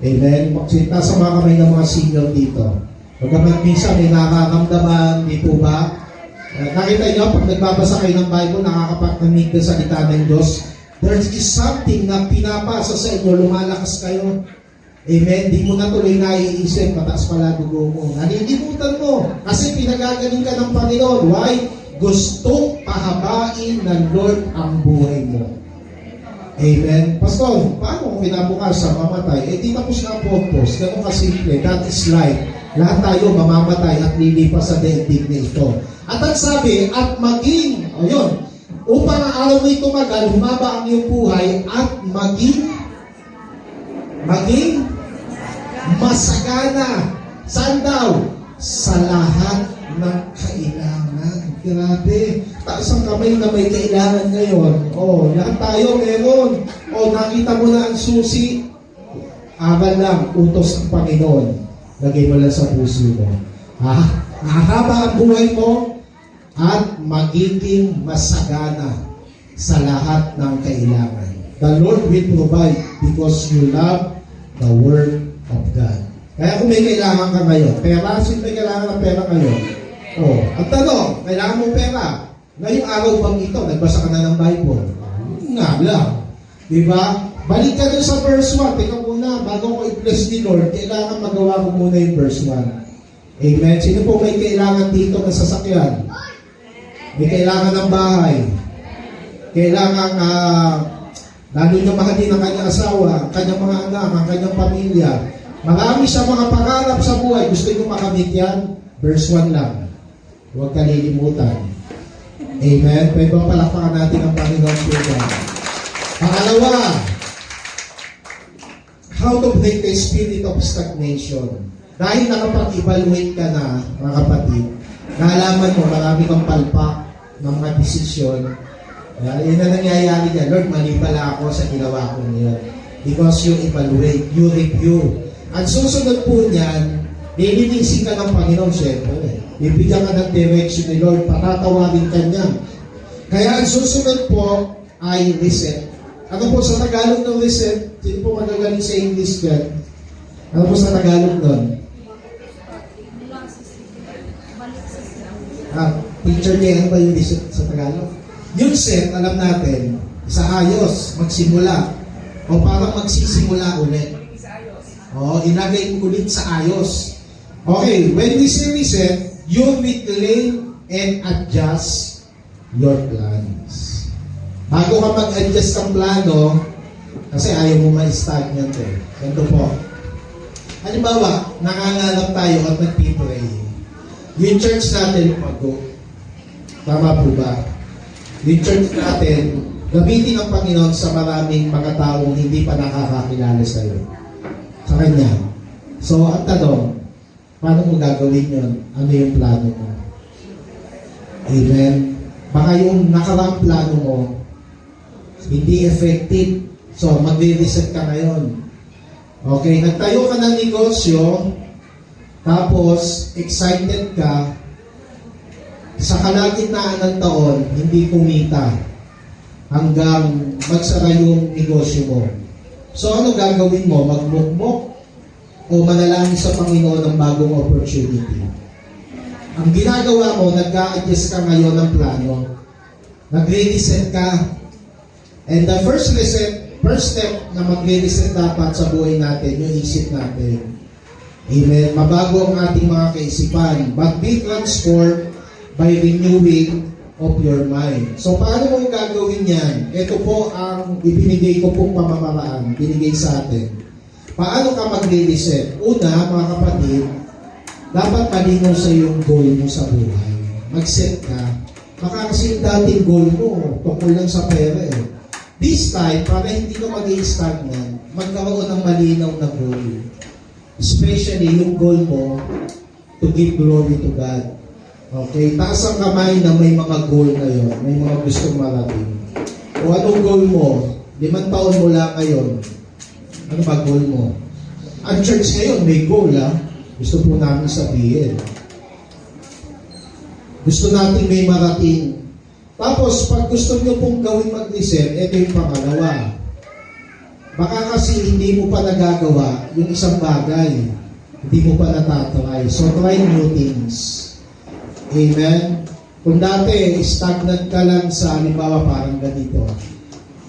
Amen. Nasa mga kamay ng mga signal dito. Pagkaman minsan may nakakamdaman, di po ba? Nakita nyo, pag nagbabasa kayo ng Bible, nakakapagpanig ng salita ng Diyos, there is something na pinapasa sa inyo, lumalakas kayo. Amen. Di mo na tuloy naiisip, mataas pala dugo mo. Nalilimutan mo. Kasi pinagagaling ka ng Panginoon. Why? Gustong pahabain ng Lord ang buhay mo. Amen. Pastor, paano kung kinabukasan mamatay? Di tapos na purpose. Ganun kasimple. That is life. Lahat tayo mamamatay at lilipas sa daigdig na ito. At ang sabi, at maging, upang ang araw na tumagal, humaba ang iyong buhay at maging masagana. Saan daw? Sa lahat ng kailangan. Grabe. Taas ang kamay na may kailangan ngayon. Lahat tayo meron. Nakita mo na ang susi. Aral lang, utos ng Panginoon. Lagay mo lang sa puso mo. Mahaba ang buhay mo at magiging masagana sa lahat ng kailangan. The Lord will provide because you love the Word of God. Kaya kung may kailangan ka ngayon, pera, sino may kailangan ng pera ngayon? Ang tanong, kailangan mo pera. Ngayong araw bang ito, nagbasa ka na ng Bible? Nga lang. Diba? Balik ka dun sa verse 1. Teka muna, bago ko i-bless ni Lord, kailangan magawa ko muna yung verse 1. Amen? Sino po may kailangan dito na sasakyan? May kailangan ng bahay. Kailangan, lalo niya mahalin ang kanyang asawa, ang kanyang mga anak, ang kanyang pamilya. Marami sa mga pangarap sa buhay. Gusto niyo makamit yan? Verse 1 lang. Huwag kalilimutan. Amen? Pwede ba palakpakan natin ang Panginoon po yan? Pangalawa, how to break the spirit of stagnation. Dahil nakapag-evaluate ka na, mga kapatid, naalaman mo, marami kang palpak ng mga desisyon. Yun ang nangyayari dyan. Lord, mali pala ako sa ginawa ko niyon. Because you evaluate, you review. Ang susunod po niyan, nilinisin ka ng Panginoon, syempre. Bibigyan ka ng direction ni Lord, patatawagin ka niyan. Kaya ang susunod po ay reset. Ano po sa Tagalog ng reset? Sino po magagaling sa English yan? Ano po sa Tagalog nun? Teacher niya, ano ba yung reset sa Tagalog? Yung set, alam natin, sa ayos, magsimula. O parang magsisimula ulit. Ilagay ulit sa ayos. Okay, when we say reset, you reclaim and adjust your plans. Bago ka mag-adjust ng plano, kasi ayaw mo ma-stagnant Ganito po. Halimbawa, nangangalap tayo at nagpipray. Yung church natin, tama po ba? Yung church natin, gamitin ang Panginoon sa maraming mga taong hindi pa nakakakilala sa iyo. Sa Kanya. So, ang tanong, paano mo gagawin yun? Ano yung plano mo? Amen? Baka yung nakaraang plano mo, hindi effective. So, magre-reset ka ngayon. Okay, nagtayo ka ng negosyo, tapos, excited ka, sa kalagitnaan ng taon, hindi kumita hanggang magsara yung negosyo mo. So, ano gagawin mo? Magmukmok o manalangin sa Panginoon ng bagong opportunity? Ang ginagawa mo, nag-a-adjust ka ngayon ng plano. Nagre-reset ka. And the first step na magre-reset dapat sa buhay natin, yung isip natin. Amen. Mabago ang ating mga kaisipan. But be transformed by renewing of your mind. So, paano mo gagawin yan? Ito po ang ibinigay ko pong pamamaraan, binigay sa atin. Paano ka magre-reset? Una, mga kapatid, dapat malinaw sa yung goal mo sa buhay. Mag-set ka. Baka kasi yung dating goal mo, tungkol lang sa pera eh. This time, para hindi ka mag-i-stagnant, magkaroon ng malinaw na goal. Especially yung goal mo to give glory to God. Okay, taas ang kamay na may mga goal ngayon, may mga gustong marating. O anong goal mo? 5 taon mo lang ngayon. Ano ba goal mo? Ang church ngayon may goal Gusto po namin sabihin. Gusto natin may marating. Tapos, pag gusto nyo pong gawin mag-reset, ito yung pangalawa. Baka kasi hindi mo pa nagagawa yung isang bagay. Hindi mo pa natatry. So, try new things. Amen? Kung dati, stagnant ka lang sa, halimbawa parang ganito.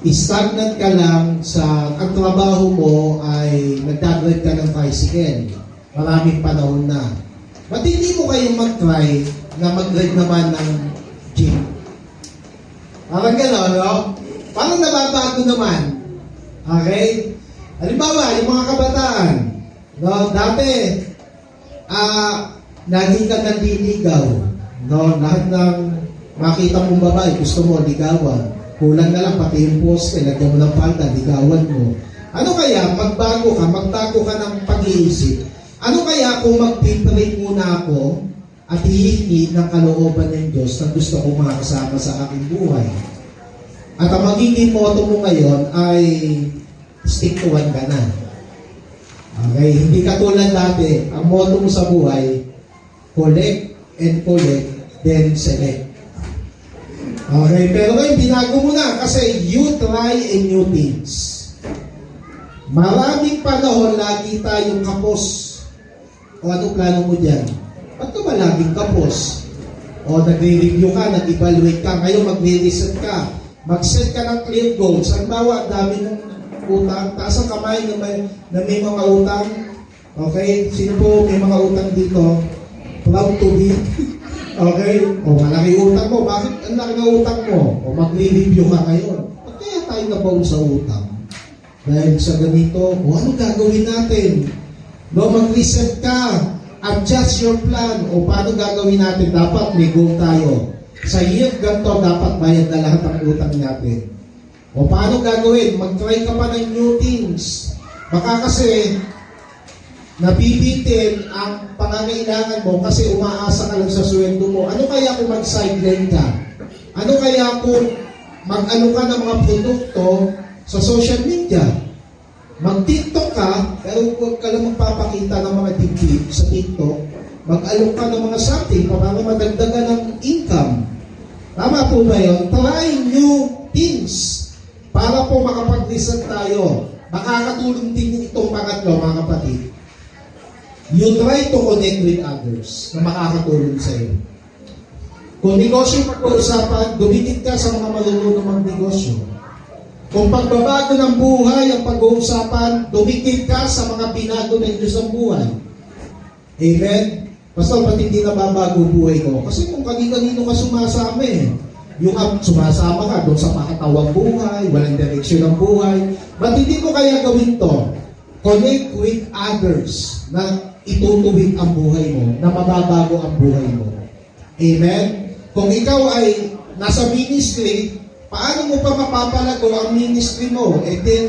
Stagnant ka lang sa, ang trabaho mo ay nagdadrive ka ng tricycle. Maraming panahon na. Ba't hindi mo kayong mag-try na mag-drive naman ng jeep? Parang gano'n, no? Parang nababago naman. Okay? Halimbawa, yung mga kabataan, no? Dati, lagi ka nanliligaw. No, lahat ng makita mong babae, gusto mo ligawan. Kulang na lang, pati yung poste, lagyan mo ng palda, ligawan mo. Ano kaya, magbago ka ng pag-iisip. Ano kaya kung mag-pray muna ako at hihingi ng kalooban ng Diyos na gusto ko makasama sa aking buhay. At ang magiging motto mo ngayon ay stick to one ka na. Okay, hindi katulad dati. Ang motto mo sa buhay, collect and collect, then select. Okay, pero ngayon binago mo na kasi you try a new things. Maraming panahon lagi tayong kapos. O anong plano mo dyan? Ba't ka ba laging kapos? O nagre-review ka, nag-evaluate ka, ngayon magre-reset ka, mag-set ka ng clear goals. Halimbawa, dami ng utang, taas ang kamay na may mga utang. Okay, sino po may mga utang dito? Proud to be. Okay? O malaki utang mo. Bakit ang laki ng utang mo? O magre-review ka ngayon. Ba't kaya tayo nabaon sa utang? Dahil sa ganito, o ano gagawin natin? No, mag-reset ka. Adjust your plan. O paano gagawin natin? Dapat may goal tayo. Sa year ganito, dapat bayad na lahat ng utang natin. O paano gagawin? Mag-try ka pa ng new things. Baka kasi nabibitin ang pangangailangan mo kasi umaasa ka lang sa sweldo mo. Ano kaya kung mag-sideline ka? Ano kaya kung mag-ano ka ng mga produkto sa social media? Mag-TikTok ka, pero huwag ka lang magpapakita ng mga tip sa TikTok. Mag-alok ka ng mga something para madagdagan ng income. Tama po ba yun? Try new things para po makapag-reset tayo. Makakatulong din itong pangatlo, mga kapatid. You try to connect with others na makakatulong sa iyo. Kung negosyo pag-uusapan, dumikit ka sa mga marunong magnegosyo. Kung pagbabago ng buhay ang pag-uusapan, dumikit ka sa mga binago ng Diyos ng buhay. Amen? Pastor, ba't hindi nababago buhay ko? Kasi kung kanino ka sumasama yung sumasama ka doon sa makatawang buhay, walang direksyon ng buhay, ba't hindi mo kaya gawin to? Connect with others na itutuwid ang buhay mo, na mababago ang buhay mo. Amen? Kung ikaw ay nasa ministry, paano mo pa mapapalago ang ministry mo? And then,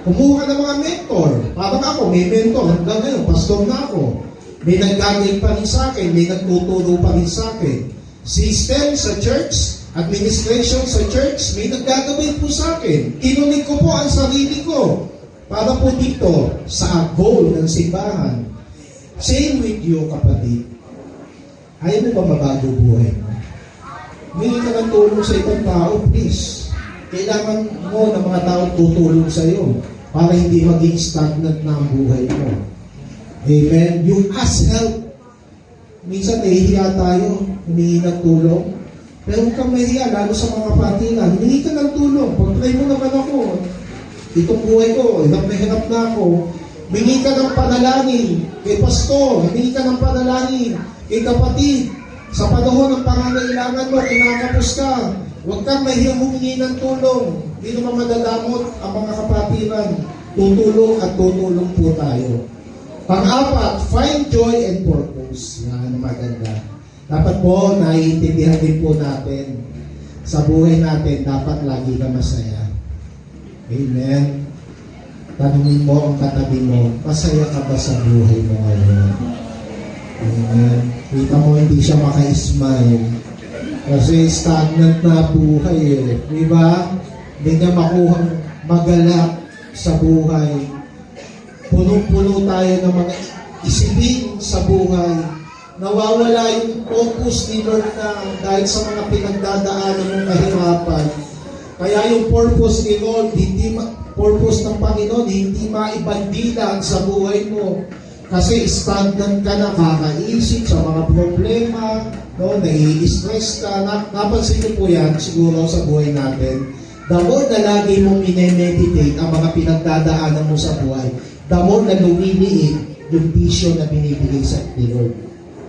kumuha ka ng mga mentor. Parang ako, may mentor. Hanggang ngayon, pastor na ako. May nag-guide pa rin sa akin. May nagtuturo pa rin sa akin. System sa church, administration sa church, may naggagawin po sa akin. Kinunig ko po ang sarili ko para po dito sa goal ng simbahan. Same with you, kapatid. Ayaw mo ba mabago buhay mo? Hindi ka ng tulong sa ibang tao, please. Kailangan mo ng mga tao tutulong sa iyo para hindi maging stagnant na ang buhay mo. Amen? You ask help. Minsan nahihiya tayo, humingi ng tulong. Pero huwag kang mahihiya, lalo sa mga kapatiran. Humingi ka ng tulong. Pag-try mo naman ako. Itong buhay ko, hirap na ako. Humingi ka ng panalangin kay pastor. Humingi ka ng panalangin kay kapatid. Sa panahon ng pangangailangan mo, kinakapos ka. Huwag kang mahiyang humingi ng tulong. Hindi naman madadamot ang mga kapatiran. Tutulong at tutulong po tayo. Pang-apat, find joy and purpose. Yan ang maganda. Dapat po, naiintindihan din po natin. Sa buhay natin, dapat lagi ka masaya. Amen. Tanungin mo ang katabi mo, masaya ka ba sa buhay mo ngayon? Amen. Kita mo, hindi siya maka-smile. Kasi stagnant na buhay eh. Di ba? Hindi niya makuhang magalak sa buhay. Punong-puno tayo ng mga isipin sa buhay. Nawawala yung focus ni Lord na dahil sa mga pinagdadaanan mong kahirapan. Kaya yung purpose ni Lord, purpose ng Panginoon, hindi maibandila sa buhay mo. Kasi stagnant ka na, kakaisip sa mga problema, no, nai-stress ka. Napansin niyo po yan, siguro sa buhay natin. The more na lagi mong minemeditate ang mga pinagdadaanan mo sa buhay, the more na lumiliit yung vision na binibigay sa ni Lord.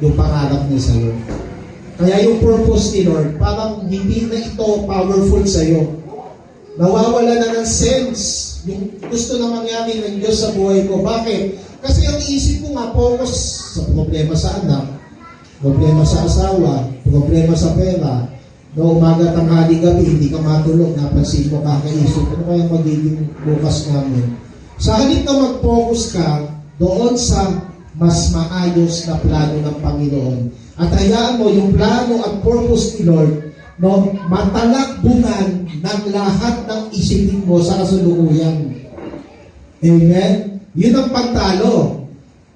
Yung pangarap niya sa Lord. Kaya yung purpose ni Lord, parang hindi na ito powerful sa iyo. Nawawala na ng sense yung gusto na mangyari ng Diyos sa buhay ko. Bakit? Kasi ang isip ko nga, focus sa problema sa anak, problema sa asawa, problema sa pera. No, umaga, tanghali, gabi, hindi ka matulog, napansin mo, kakaisip, ano kaya magiging bukas namin? Sa halip na mag-focus ka doon sa mas maayos na plano ng Panginoon. At hayaan mo yung plano at purpose ni Lord, no, matalakbungan ng lahat ng isipin mo sa kasalukuyan. Amen? Yun ang pantalo.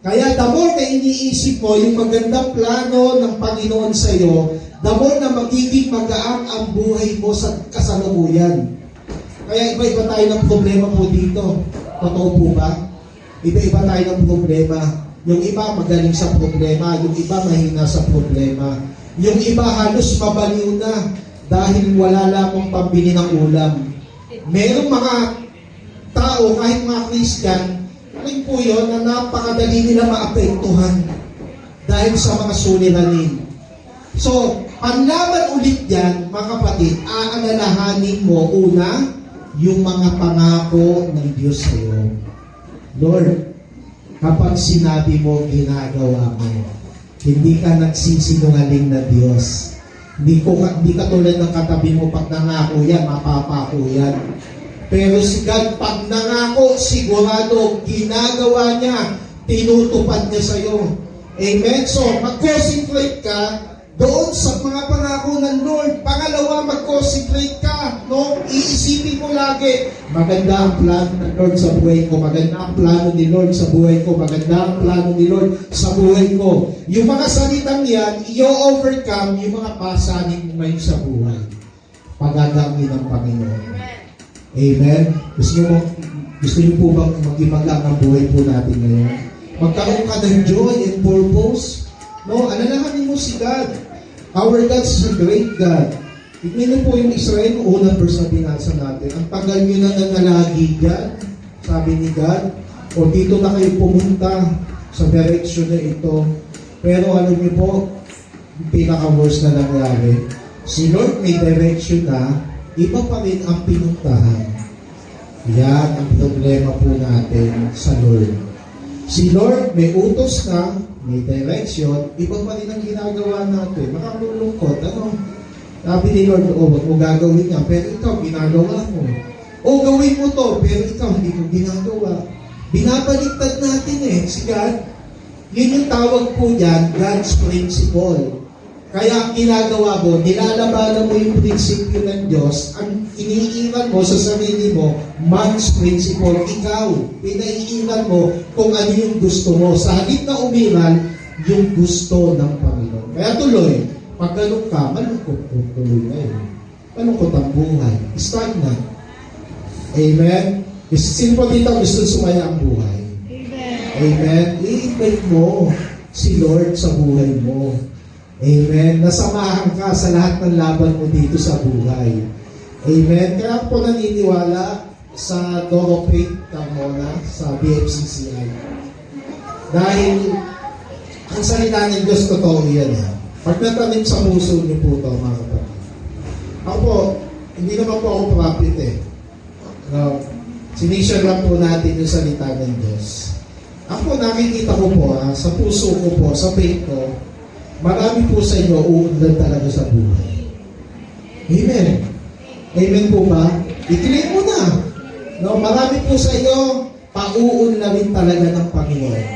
Kaya the more na iniisip mo yung magandang plano ng Panginoon sa iyo, the more na magiging magaan ang buhay mo sa kasalukuyan. Kaya iba-iba tayo ng problema po dito. Totoo po ba? Iba-iba tayo ng problema. Yung iba magaling sa problema, yung iba mahina sa problema. Yung iba halos mabaliw na dahil wala lamang pambili ng ulam. Merong mga tao, kahit mga Christian, alam po yun, na napakadali nila maapektuhan dahil sa mga suliranin. So, panlaban ulit yan, mga kapatid, aalalahanin mo una, yung mga pangako ng Diyos sa iyo. Lord, kapag sinabi mo, ginagawa mo. Hindi ka nagsisinungaling na Diyos. Hindi ka tulad ng katabi mo, pag nangako yan, mapapako yan. Pero si God, pag nangako, sigurado, ginagawa niya, tinutupad niya sa iyo. Amen? So, mag-concentrate ka doon sa mga pangako ng Lord. Pangalawa, mag-concentrate ka. No? Iisipin mo lagi, maganda ang plano ng Lord sa buhay ko. Maganda ang plano ni Lord sa buhay ko. Maganda ang plano ni Lord sa buhay ko. Yung mga salitang yan, i-overcome yung mga pasanin mo ngayon sa buhay. Pagagangin ng Panginoon. Amen? Gusto niyo po bang maging magaan ang buhay po natin ngayon? Magkaroon ka ng joy and purpose? No, alalahanin mo si God. Our God is a great God. Tignan niyo po yung Israel, unang verse na binasa natin. Ang tagal niyo na nangalagi dyan, sabi ni God, o dito na kayo pumunta sa direction na ito. Pero alam niyo po, yung pinaka-worst na nangyari, si Lord may direction na, iba pa rin ang pinuntahan. Yan ang problema po natin sa Lord. Si Lord may utos na, may direction, iba pa rin ang ginagawa natin. Makakalulungkot, ano? Sabi ni Lord, wag mo gagawin niya, pero ikaw, ginagawa mo. O, gawin mo to, pero ikaw, hindi ko ginagawa. Binabaliktad natin si God. Yun yung tawag po dyan, God's principle. Kaya ang ginagawa mo, nilalabanan mo yung prinsipyo ng Diyos, ang iniiwan mo sa sarili mo, man's principle. Ikaw, pinaiiwan mo kung ano yung gusto mo. Sa halip na umiral, yung gusto ng Panginoon. Kaya tuloy, pag ganun ka, malungkot kung tuloy na yun. Malungkot ang buhay. Start na. Amen? Sino po dito gusto sumaya ang buhay? Amen. Amen? I-invite mo si Lord sa buhay mo. Amen. Nasamahan ka sa lahat ng laban mo dito sa buhay. Amen. Kaya po naniniwala sa Door of Faith Carmona, sa BFCCI. Dahil ang salita ng Diyos, totoo yan. Pag natanim sa puso niyo po ito, mga kapatid. Ako po, hindi naman po ako prophet eh. Sinishare lang po natin yung salita ng Diyos. Ako, nakikita ko po, sa puso ko po, sa faith ko, marami po sa inyo uunlad talaga sa buhay. Amen. Amen po ba? I-claim mo na. No, marami po sa inyo, pauunlawin talaga ng Panginoon.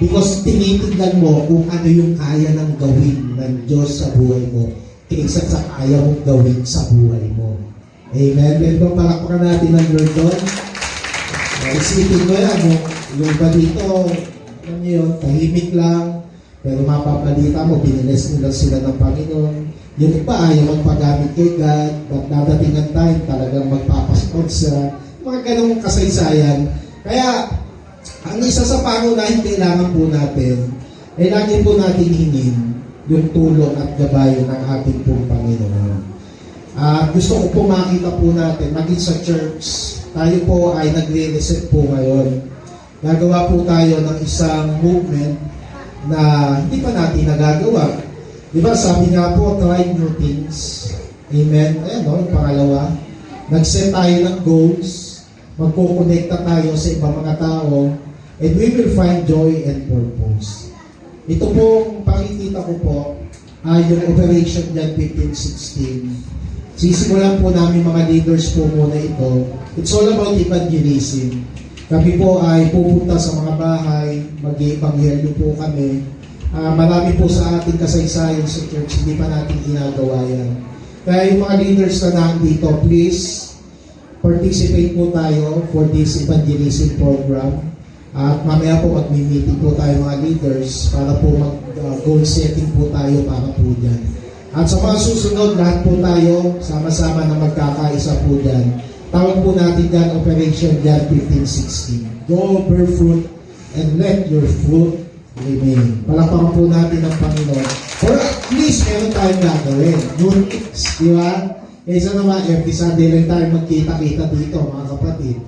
Because tinitignan mo kung ano yung kaya ng gawin ng Diyos sa buhay mo kaysa sa kaya mong gawin sa buhay mo. Amen. Pero palakpakan natin ang Lord doon. Isipin mo yan, yung iba dito, alam niyo yun, tahimik lang, pero mapabalita mo, biniles nila sila ng Panginoon. Yung iba ayaw magpagamit kay God, but dadating ang time, talagang magpapasport sa mga ganong kasaysayan. Kaya, ang isa sa pangunahin kailangan po natin, ay lagi po natin hingin yung tulong at gabayan ng ating pong Panginoon. At gusto ko po makita po natin, maging sa church, tayo po ay nagre-reset po ngayon. Gagawa po tayo ng isang movement na hindi pa natin nagagawa. Diba, sabi nga po, try new things. Amen. Ayan, no, yung pangalawa. Nag-set tayo ng goals. Magkukonekta tayo sa ibang mga tao. And we will find joy and purpose. Ito pong pakikita ko po ay yung Operation John 15:16. Sisimulan po namin mga leaders po muna ito. It's all about evangelism. Kami po ay pupunta sa mga bahay, mag-i-ebanghelyo po kami. Marami po sa ating kasaysayan sa church, hindi pa natin ginagawa yan. Kaya yung mga leaders na nandito, please participate po tayo for this evangelism program. At mamaya po mag-meeting po tayo mga leaders para po mag-goal setting po tayo para po dyan. At sa mga susunod, lahat po tayo sama-sama na magkakaisa po dyan. Tawag po natin dyan Operation John 15:16. Go bear fruit and let your fruit remain. Palakpakan po natin ang Panginoon. For at least meron tayong gagawin. Noon, di ba? Kaysa naman, every Sunday lang tayo magkita-kita dito, mga kapatid.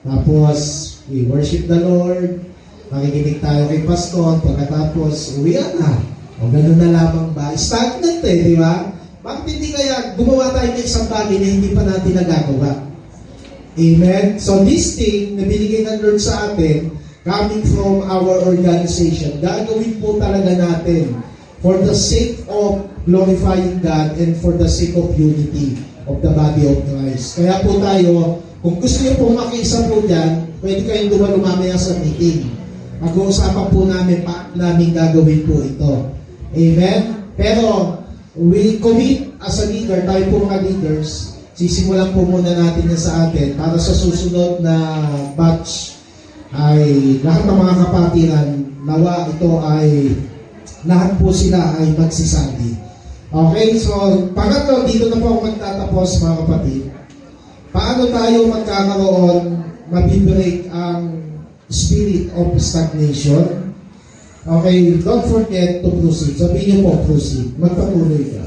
Tapos, we worship the Lord. Makikinig tayo kay Pastor. Pagkatapos, uwian na. O gano'n na lamang ba? Stagnant eh, di ba? Bakit hindi kaya gumawa tayo ng isang bagay na hindi pa natin nagagawa? Amen? So this thing na binigay ng Lord sa atin, coming from our organization, gagawin po talaga natin for the sake of glorifying God and for the sake of unity of the body of Christ. Kaya po tayo, kung gusto niyo po makiisa po dyan, pwede kayong lumamaya sa meeting. Mag-uusapan po namin paano namin gagawin po ito. Amen? Pero, we commit as a leader, tayo po mga leaders, sisimulan po muna natin yan sa atin para sa susunod na batch ay lahat ng mga kapatiran, nawa ito ay lahat po sila ay magsisabi. Okay, so pangatlo, dito na po ako magtatapos mga kapatid. Paano tayo magkakaroon, mabibreak ang spirit of stagnation? Okay, don't forget to proceed. Sabihin niyo po, proceed. Magpatuloy ka.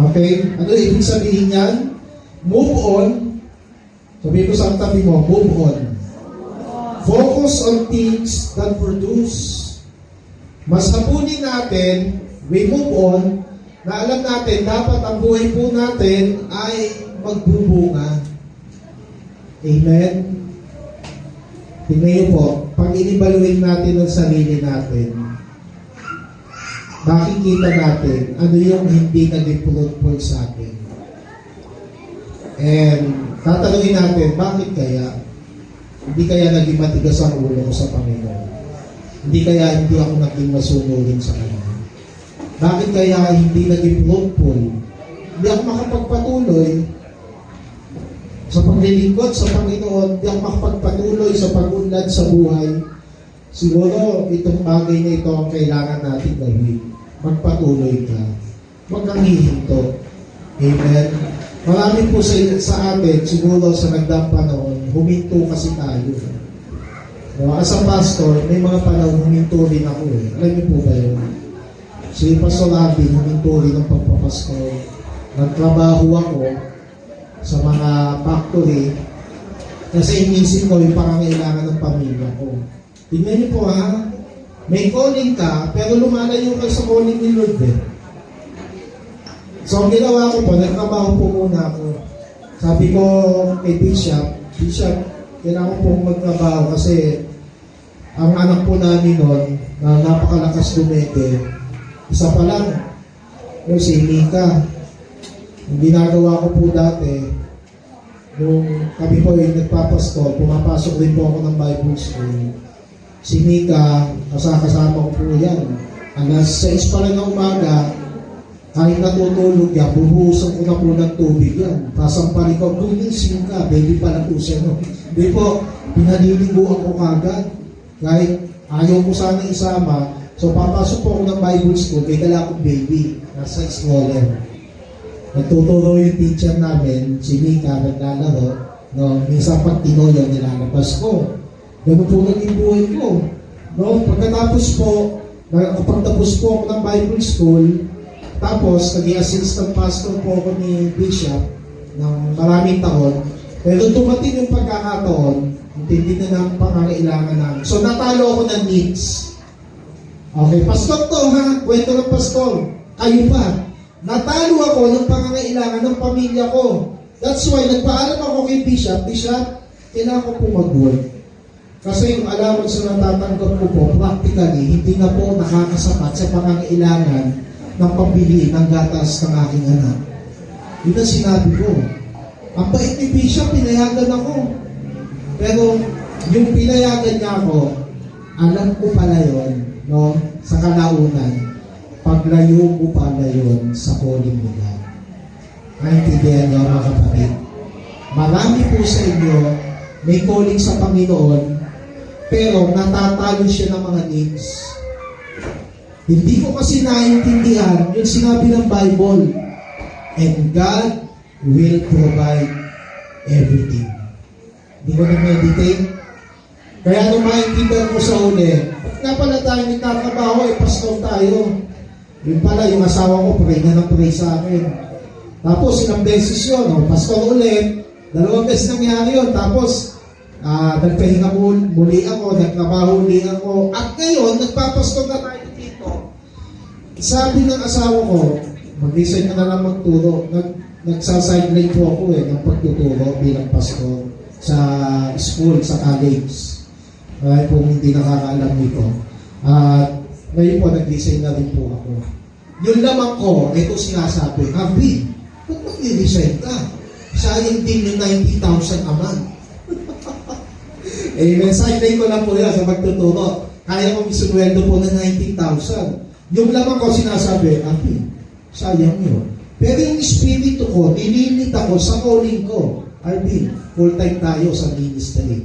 Okay? Ano ibig sabihin yan? Move on. Sabihin ko sa tabi mo, move on. Focus on things that produce. Mas hapunin natin, we move on, na alam natin, dapat ang buhay po natin ay magbubunga. Amen? Tingnan niyo po, pag inibaluin natin ang sarili natin, makikita natin ano yung hindi naging fruitful sa atin. And tatanungin natin, bakit kaya? Hindi kaya naging matigas ang ulo ko sa Panginoon? Hindi kaya hindi ako naging masunugin sa Kanya? Bakit kaya hindi naging fruitful? Hindi ako makapagpatuloy sa paglilingkod sa Panginoon, hindi ako makapagpatuloy sa pag-unlad sa buhay. Siguro, itong bagay na ito ang kailangan natin gawin. Magpatuloy ka. Huwag kang hihinto. Amen? Marami po sa atin, siguro sa nagdaang panahon, huminto kasi tayo. As a pastor, may mga panahon huminto rin ako eh. Alam niyo po ba yun? Si Pastor Abin, huminto rin ang pagpapastor. Nagtrabaho ako sa mga factory kasi inisip ko yung pangangailangan ng pamilya ko. Tingnan niyo po ha, may calling ka, pero lumalayo ka sa calling ni Lord eh. So, ang ginawa ko po, nagtrabaho po muna ako. Sabi ko kay Bishop, kailangan po magtrabaho kasi ang anak po namin noon, na napakalakas dumete, isa pa lang, yung si Mika. Ang ginagawa ko po dati, nung kami po yung nagpapastol, pumapasok din po ako ng Bible School. Si Mika, kasama ko po yan. Alas 6 pa rin ng umaga, kahit natutulog yan, bubuhusan ko na po ng tubig yan. Kasampali ko, gumising ka, baby pa lang po siya. No? Hindi po, pinaliliguan ko kagad. Kahit ayaw ko sana isama, so papasok po ako ng Bible School, kaya dala akong baby, nasa stroller. Nagtuturo yung teacher namin, si Mika, naglalaro, no? Minsan pag tinoyo, nilalabas ko. Ganun po naging buhay ko. No? Pagkatapos po, nakapagtapos po ako ng Bible School, tapos naging assistant pastor po ako ni Bishop ng maraming taon. Pero dumating yung pagkakataon, hindi na ng pangangailangan namin. So natalo ako ng needs. Okay, pastor to ha, kwento ng pastor. Kayo pa. Natalo ako ng pangangailangan ng pamilya ko. That's why nagpaalam ako kay Bishop, kailangan ko po mag-work. Kasi yung allowance na natatanggap ko po, practically, hindi na po nakakasapat sa pangangailangan ng pambili ng gatas ng aking anak. Yun ang sinabi ko. Ang bait ni Bishop, pinayagan ako. Pero yung pinayagan niya ako, alam ko pala yun, no? Sa kalaunan, paglayo ko pala yun sa calling nila. Naintindihan niyo mga kapatid. Marami po sa inyo may calling sa Panginoon, pero natatalo siya ng mga needs. Hindi ko kasi naintindihan yung sinabi ng Bible, and God will provide everything. Hindi ko na-meditate. Kaya nung maintindihan ko sa uli, ba't nga pala tayo nagtatrabaho, pastor tayo. Yun pala, yung asawa ko, pray na ng pray sa akin. Tapos, ilang beses yun, pastor ulit, 2 beses nangyari yun. Tapos, nagpahinga muli ako, nagtrabaho muli ako. At ngayon, nagpapastor na tayo dito. Sabi ng asawa ko, mag-resign ka na lang magturo. Nagsa-sideline po ako ng pagtuturo bilang pastor sa school, sa college. Kaya po hindi nakakaalam nito. At ngayon po, nag-resign na rin po ako. Yung lamang ko, ito sinasabi, Habi, ba't mag-resign ka? Sayang din yung 90,000 a month. Amen. Sideline ko lang po yan sa pagtuturo. Kaya kong isunweldo po ng 19,000. Yung lamang ko sinasabi, Habi, sayang yun. Pero yung espiritu ko, nililit ako sa calling ko. Arvin, full-time tayo sa ministry.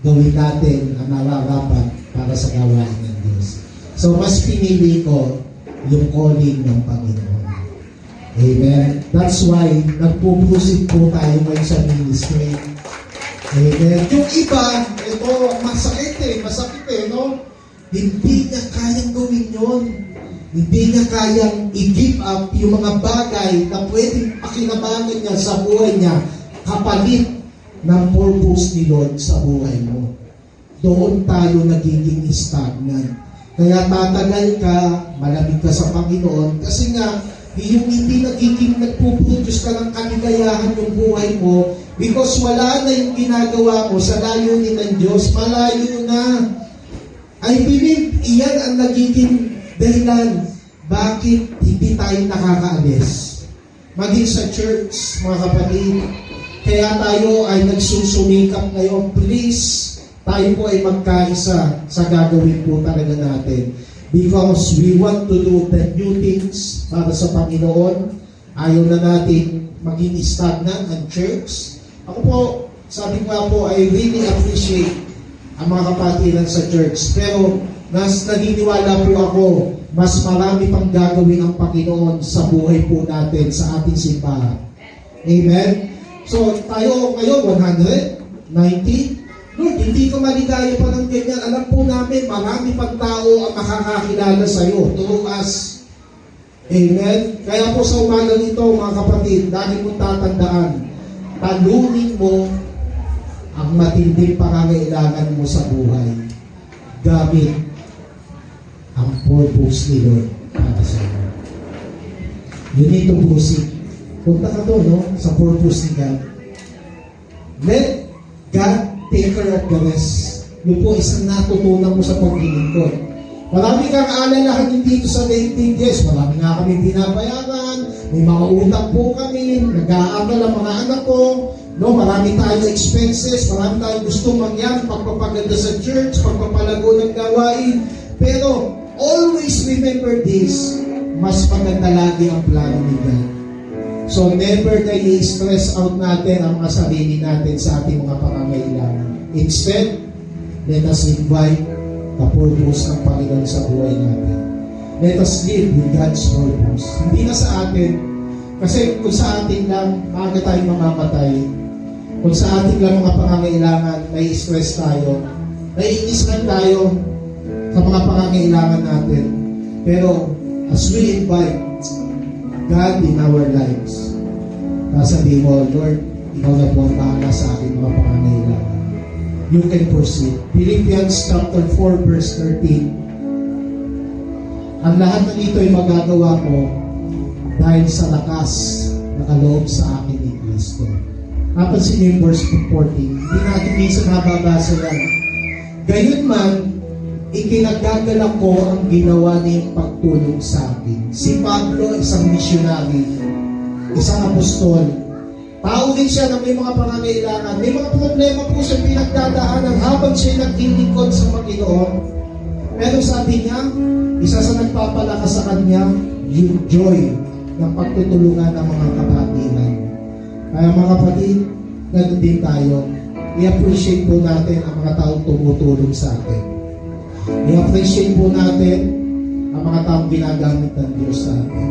Gawin natin ang nararapat para sa gawain ng Diyos. So, mas pinili ko yung calling ng Panginoon. Amen? That's why, nagpupusit po tayo ngayon sa ministry. Amen? Yung iba, ito, masakit no? Hindi niya kayang gawin yun. Hindi niya kayang i-give up yung mga bagay na pwedeng pakinabangan niya sa buhay niya kapalit ng purpose ni Lord sa buhay mo. Doon tayo nagiging stagnant. Kaya tatagal ka, malamig ka sa Panginoon, kasi nga, yung hindi nagiging nagpuproduce ka ng kaligayahan yung buhay mo, because wala na yung ginagawa mo sa layunin ng Diyos, malayo na. I believe, iyan ang nagiging dahilan bakit hindi tayo nakakaalis. Maging sa church, mga kapatid, kaya tayo ay nagsusumikap ngayon, please, tayo po ay magkaisa sa gagawin po talaga natin. Because we want to do the new things para sa Panginoon. Ayaw na natin maging stagnant ang church. Ako po, sabi ko po, I really appreciate ang mga kapatiran sa church. Pero, naniniwala po ako, mas marami pang gagawin ang Panginoon sa buhay po natin, sa ating simbahan. Amen? So, tayo ngayon, 190. Lord, hindi ka maligaya pa ng ganyan. Alam po namin, marami pang tao ang makakakilala sa iyo. Through us. Amen? Kaya po sa umaga nito, mga kapatid, dahil mong tatandaan, talunin mo ang matinding pangangailangan mo sa buhay. Gamit ang purpose ni Lord para sa iyo. You need to proceed. Punta ka doon, no? Sa purpose ni God. Let God take care of the rest. Yun po isang natutunan mo sa paglilingkod. Marami kang alalahanin dito sa dating yes. Marami nga kami binabayaran. May mga utang po kami. Nag-aaral ang mga anak ko. No, marami tayong expenses. Marami tayong gustong mangyari. Pagpapaganda sa church. Pagpapalago ng gawain. Pero always remember this. Mas maganda lagi ang plano ni God. So never na i-stress out natin ang mga sarili natin sa ating mga pangangailangan. Instead, let us invite the purpose ng Panginoon sa buhay natin. Let us live with God's purpose. Hindi na sa atin. Kasi kung sa atin lang, maaga tayong mamamatay. Kung sa atin lang mga pangangailangan, may stress tayo. Naiinis lang tayo sa mga pangangailangan natin. Pero as we invite God in our lives, sasabihin mo, Lord, ikaw na po ang bahala sa aking mga pangangailangan. You can proceed. Philippians chapter 4 verse 13. Ang lahat ng ito ay magagawa ko dahil sa lakas na kaloob sa akin ni Kristo. Napansin niyo yung verse 14. Hindi natin minsan nababasa yan. Gayunman, ikinagagalak ko ang ginawa niyang pagtulong sa akin. Si Pablo, isang missionary, isang apostol. Tao din siya na may mga pangangailangan. May mga problema po siya pinagdadaanan habang siya naglilingkod sa Panginoon. Pero sabi niya, isa sa nagpapalakas sa kanya, yung joy ng pagtutulungan ng mga kapatiran. Kaya mga kapatid, ganun din tayo. I-appreciate po natin ang mga taong tumutulong sa atin. I-appreciate po natin ang mga taong ginagamit ng Diyos sa atin.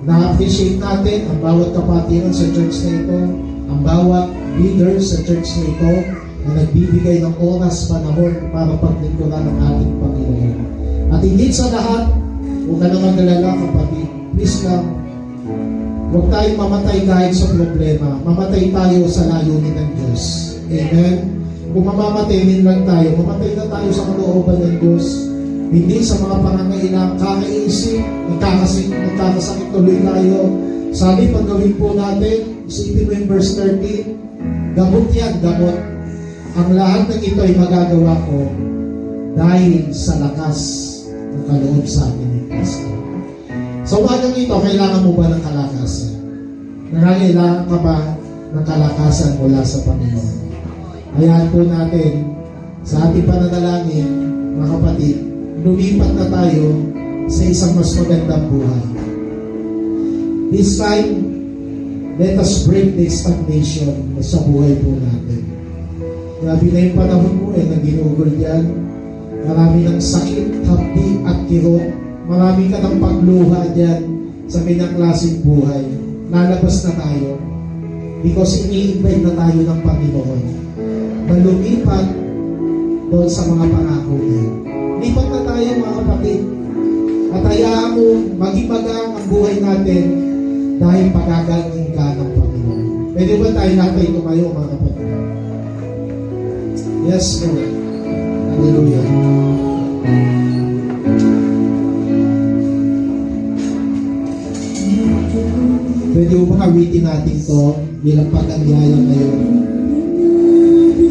Na-appreciate natin ang bawat kapatiran sa church na ito, ang bawat leader sa church na ito na nagbibigay ng oras, panahon para paglingkuran ng ating Panginoon. At higit sa lahat, huwag ka naman galala kapatid, please lang, huwag tayong mamatay dahil sa problema. Mamatay tayo sa layunin ng Diyos. Amen? Kung mamamatay din lang tayo, mamatay na tayo sa kalooban ng Diyos. Hindi sa mga pangangailangan, kakaisip, nagkakasakit tuloy tayo. Sabi, pag gawin po natin, isipin mo yung verse 13, gamot yan, gamot. Ang lahat ng ito ay magagawa ko dahil sa lakas ng kaloob sa akin ni Kristo. Sa umagang ito, kailangan mo ba ng kalakasan? Nangangailangan ka ba ng kalakasan mula sa Panginoon? Hayaan po natin sa ating pananalangin, mga kapatid, lumipat na tayo sa isang mas magandang buhay. This time, let us break the stagnation sa buhay po natin. Grabe na yung panahon mo na ginugol yan. Marami ng sakit, hapdi at kirot. Marami ka ng pagluha dyan sa pinaklaseng buhay. Lalabas na tayo because ini-invite na tayo ng Panginoon na lumipat doon sa mga pangako niya. Lipat na tayo mga kapatid. At hayaan mo maging magaan ang buhay natin dahil pagagaling ka ng Panginoon. Pwede ba tayo natin tumayo mga kapatid? Yes, Lord. Hallelujah. Pwede mo bang awitin natin to bilang pag-anyaya ngayon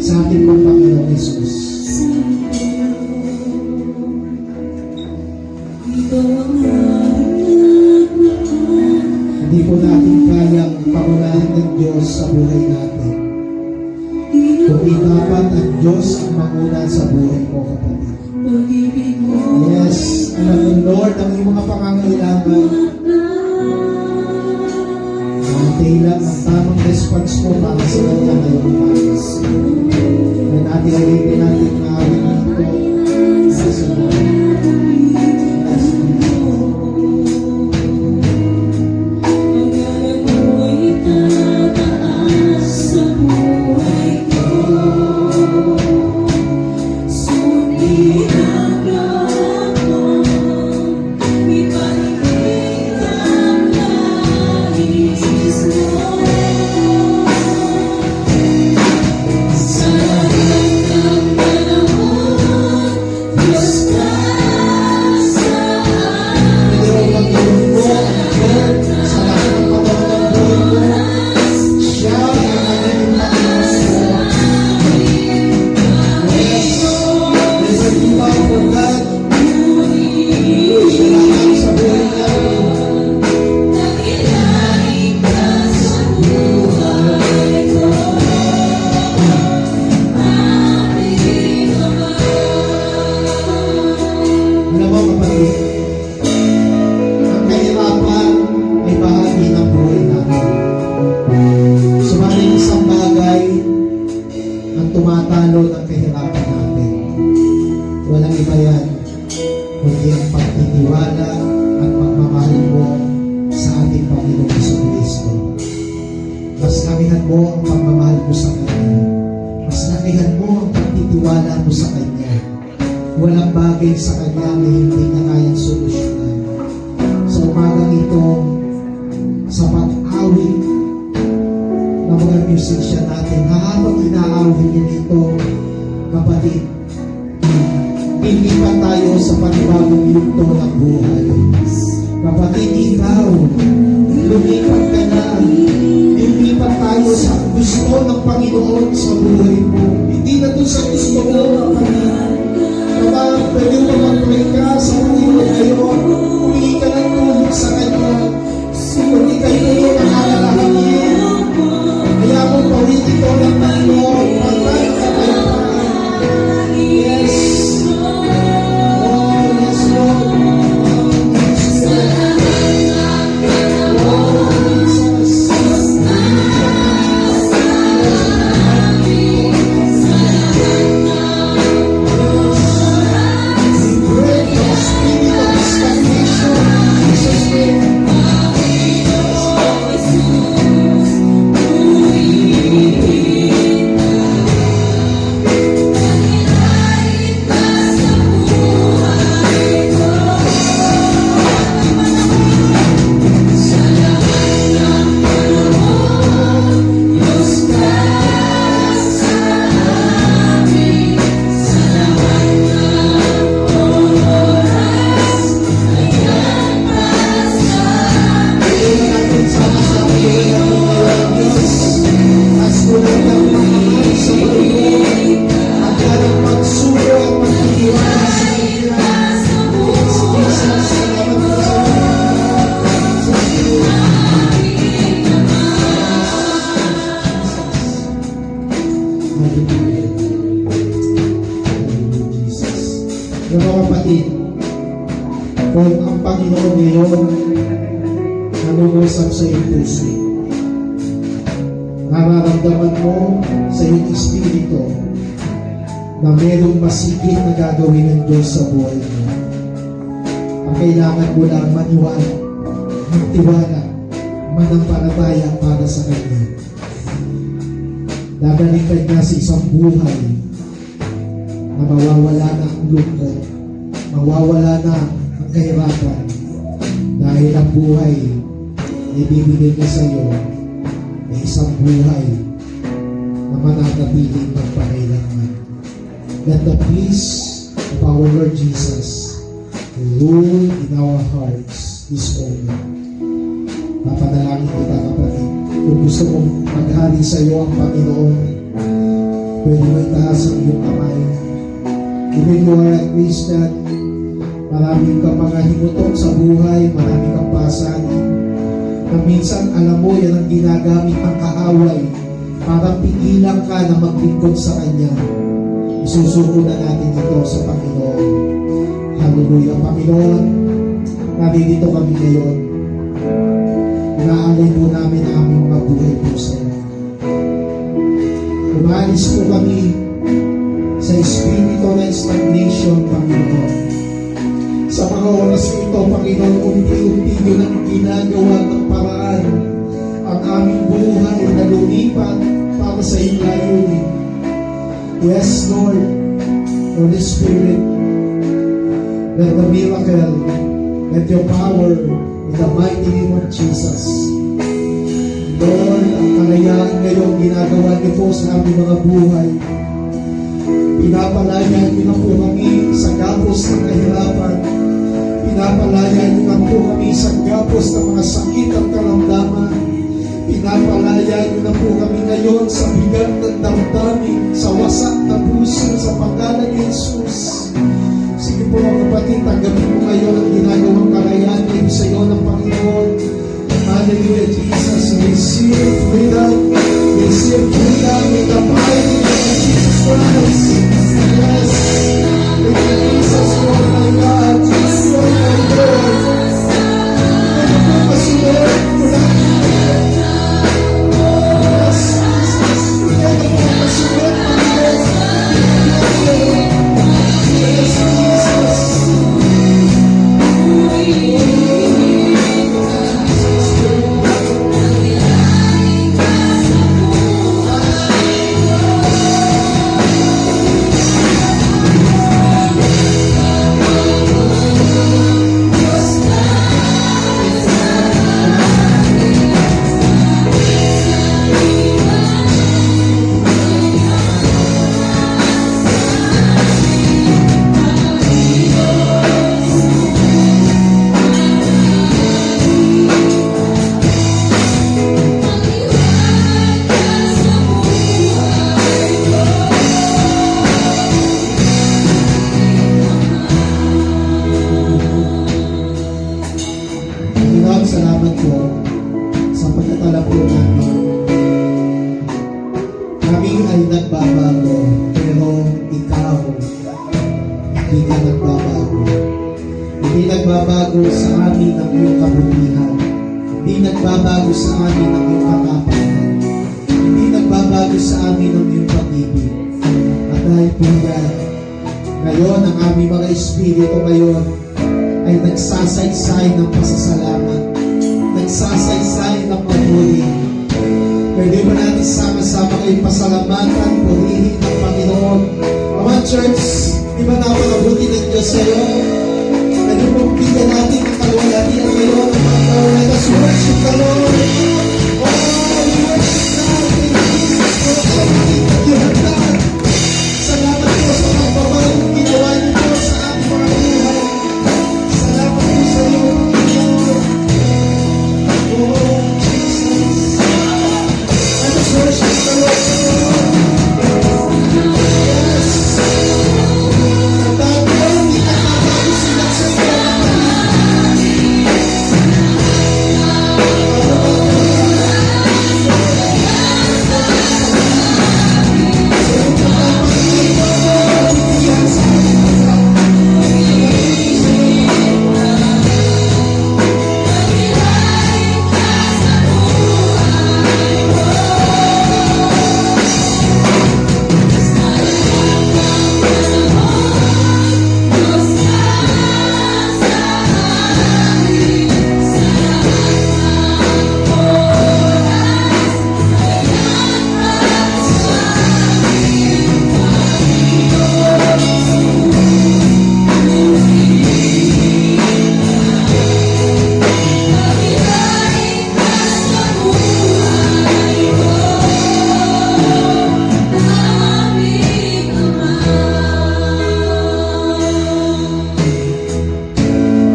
sa ating Panginoon Jesus. Hindi po natin kayang pangunahan ng Diyos sa buhay natin. Kundi dapat ang Diyos ang manguna sa buhay mo, kapatid. Yes, alam ng Lord ang iyong mga pangangailangan. Nantay lang ang tamang response mo para sa kanya ngayong umaga. Na natin alipin natin na awin nito sa buhay. Walang iba yan, kundi ang pagtitiwala at pagmamahal mo sa ating Panginoong Jesucristo. Mas lakihan mo ang pagmamahal mo sa Kanya. Mas lakihan mo ang pagtitiwala mo sa Kanya. Walang bagay sa Kanya na hindi niya kayang solusyonan. Sa umagang ito, sa pag-awit ng mga musician natin, habang inaawit niyo ito, kapatid, pilipan tayo sa panibagong yugto ng buhay. Kapatid, ikaw, lumipat ka na. Lumipat tayo sa gusto ng Panginoon sa buhay mo. Hindi na doon sa gusto mo, kapatid. Kapag pwede mo mag-pray ka sa Panginoon ngayon, humingi ka ng tulong sa Kanya. Hindi kayo ito nakalalahanin. Kaya mo pawin ito ng Panginoon. Pagkay ka kayo. Yes. Oh, yes, Lord. Yes, Lord. Oh, Jesus. We break the spirit of stagnation. Jesus' name. Yung mga kapatid, kung ang Panginoon ngayon nangungusap sa iyong puso, nararamdaman mo sa iyong espiritu na mayroong masigit na gagawin ng Diyos sa buhay mo. Ang kailangan mo lang maniwala, magtiwala, manampalataya para sa Kanya. Dadalikan niya sa isang buhay na mawawala na ang lungkot, mawawala na ang kahirapan, dahil ang buhay na ibibigay niya sa iyo ay isang buhay na mananatiling magpakailanman. Let the peace of our Lord Jesus rule in our hearts this moment. Papanalangin kita, kapatid. Kung gusto mong maghari sa iyo ang Panginoon, pwede mo itaas ang iyong kamay. Even you are a Christian, maraming kang mga himutok sa buhay, maraming kang pasanin, na minsan alam mo yan ang ginagamit ng kaaway para pigilan ka na maglingkod sa Kanya. Isusuko na natin ito sa Panginoon. Hallelujah. Panginoon, naririto kami ngayon. Inaalay po namin ang aming mga buhay po sa iyo. Umalis po kami sa espiritu na stagnation, Panginoon. Sa mga oras ito, Panginoon, unti-unti nyo nang ginagawa ng paraan ang aming buhay na lumipat para sa iyong layunin. Yes, Lord, Holy Spirit, let the miracle, let your power, in the mighty name of Jesus. Lord, ang kalayaan ngayon ginagawa niyo po sa aming mga buhay. Pinapalayan niyo na po kami sa gapos ng kahirapan. Pinapalayan niyo na po kami sa gapos ng mga sakit at karamdaman. Pinapalayan niyo na po kami ngayon sa bigat ng damdamin, sa wasak na puso, sa pangalan ni Jesus. Sige po mga kapatid, tanggapin mo ngayon ang ginagawang kalayaan ngayon sa iyo ng Panginoon. Hallelujah, Jesus. Receive freedom. Receive freedom in the mighty name of Jesus Christ. Yes. Thank you, Jesus, Lord my God. Jesus, Lord my Lord. Thank you po kasunod. Yes, Jesus. Thank you po kasunod. Yes, hindi ka nagbabago. Hindi nagbabago sa amin ang iyong kabutihan. Hindi nagbabago sa amin ang iyong katapatan. Hindi nagbabago sa amin ang iyong pag-ibig. At dahil po yan, ngayon ang aming mga espiritu ngayon ay nagsasaysay ng pasasalamat, nagsasaysay ng pagmuli. Pwede ba natin sama-sama kayong pasalamatan, purihin ng Panginoon? Mga church, di ba napanabuti ng Diyos sa'yo? Pwede mo bigyan natin ang kaluwalhatian ngayon. Let us worship the Lord. Oh, we worship God in Jesus for everything that you have done. Salamat po sa pagbabayang ginawa niyo po sa ating mga buhay. Salamat po sa iyo, Panginoon. Oh, Jesus. Let us worship the Lord. Yes. At dahil po, hindi na nabago sila sa iyo.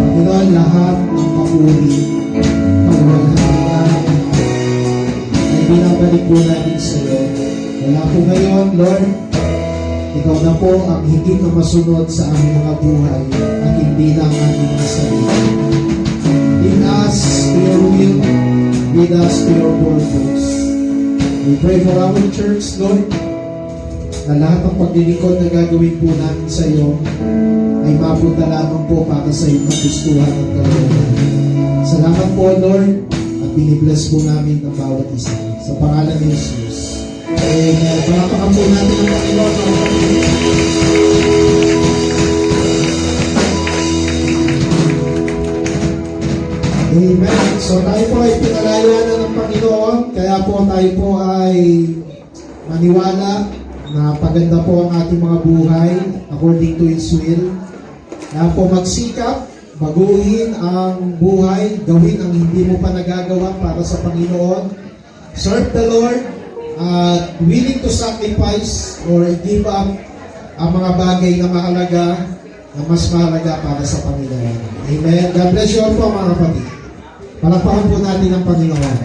Panginoon, lahat ng papuri, pagwalhatian, ay binabalik po natin sa iyo. Wala po ngayon, Lord, ikaw na po ang higit na masunod sa aming mga buhay at hindi na ang aming mga sarili. Lead us to your will, lead us to your purpose. We pray for our church, Lord, na lahat ng paglilingkod na gagawin po namin sa iyo ay mapunta lamang po para sa iyong kagustuhan at kalooban. Salamat po, Lord, at binibless po namin ang bawat isa. Sa pangalan ni Jesus. Amen. Palapakan po natin ang Panginoon. Amen. So tayo po ay pinalayanan ng Panginoon, kaya po tayo po ay maniwala na paganda po ang ating mga buhay according to His will. Kaya po magsikap, baguhin ang buhay, gawin ang hindi mo pa nagagawa para sa Panginoon. Serve the Lord at willing to sacrifice or give up ang mga bagay na mahalaga, na mas mahalaga para sa Panginoon. Amen. God bless you all po mga kapatid. Palakpakan po natin ang Panginoon.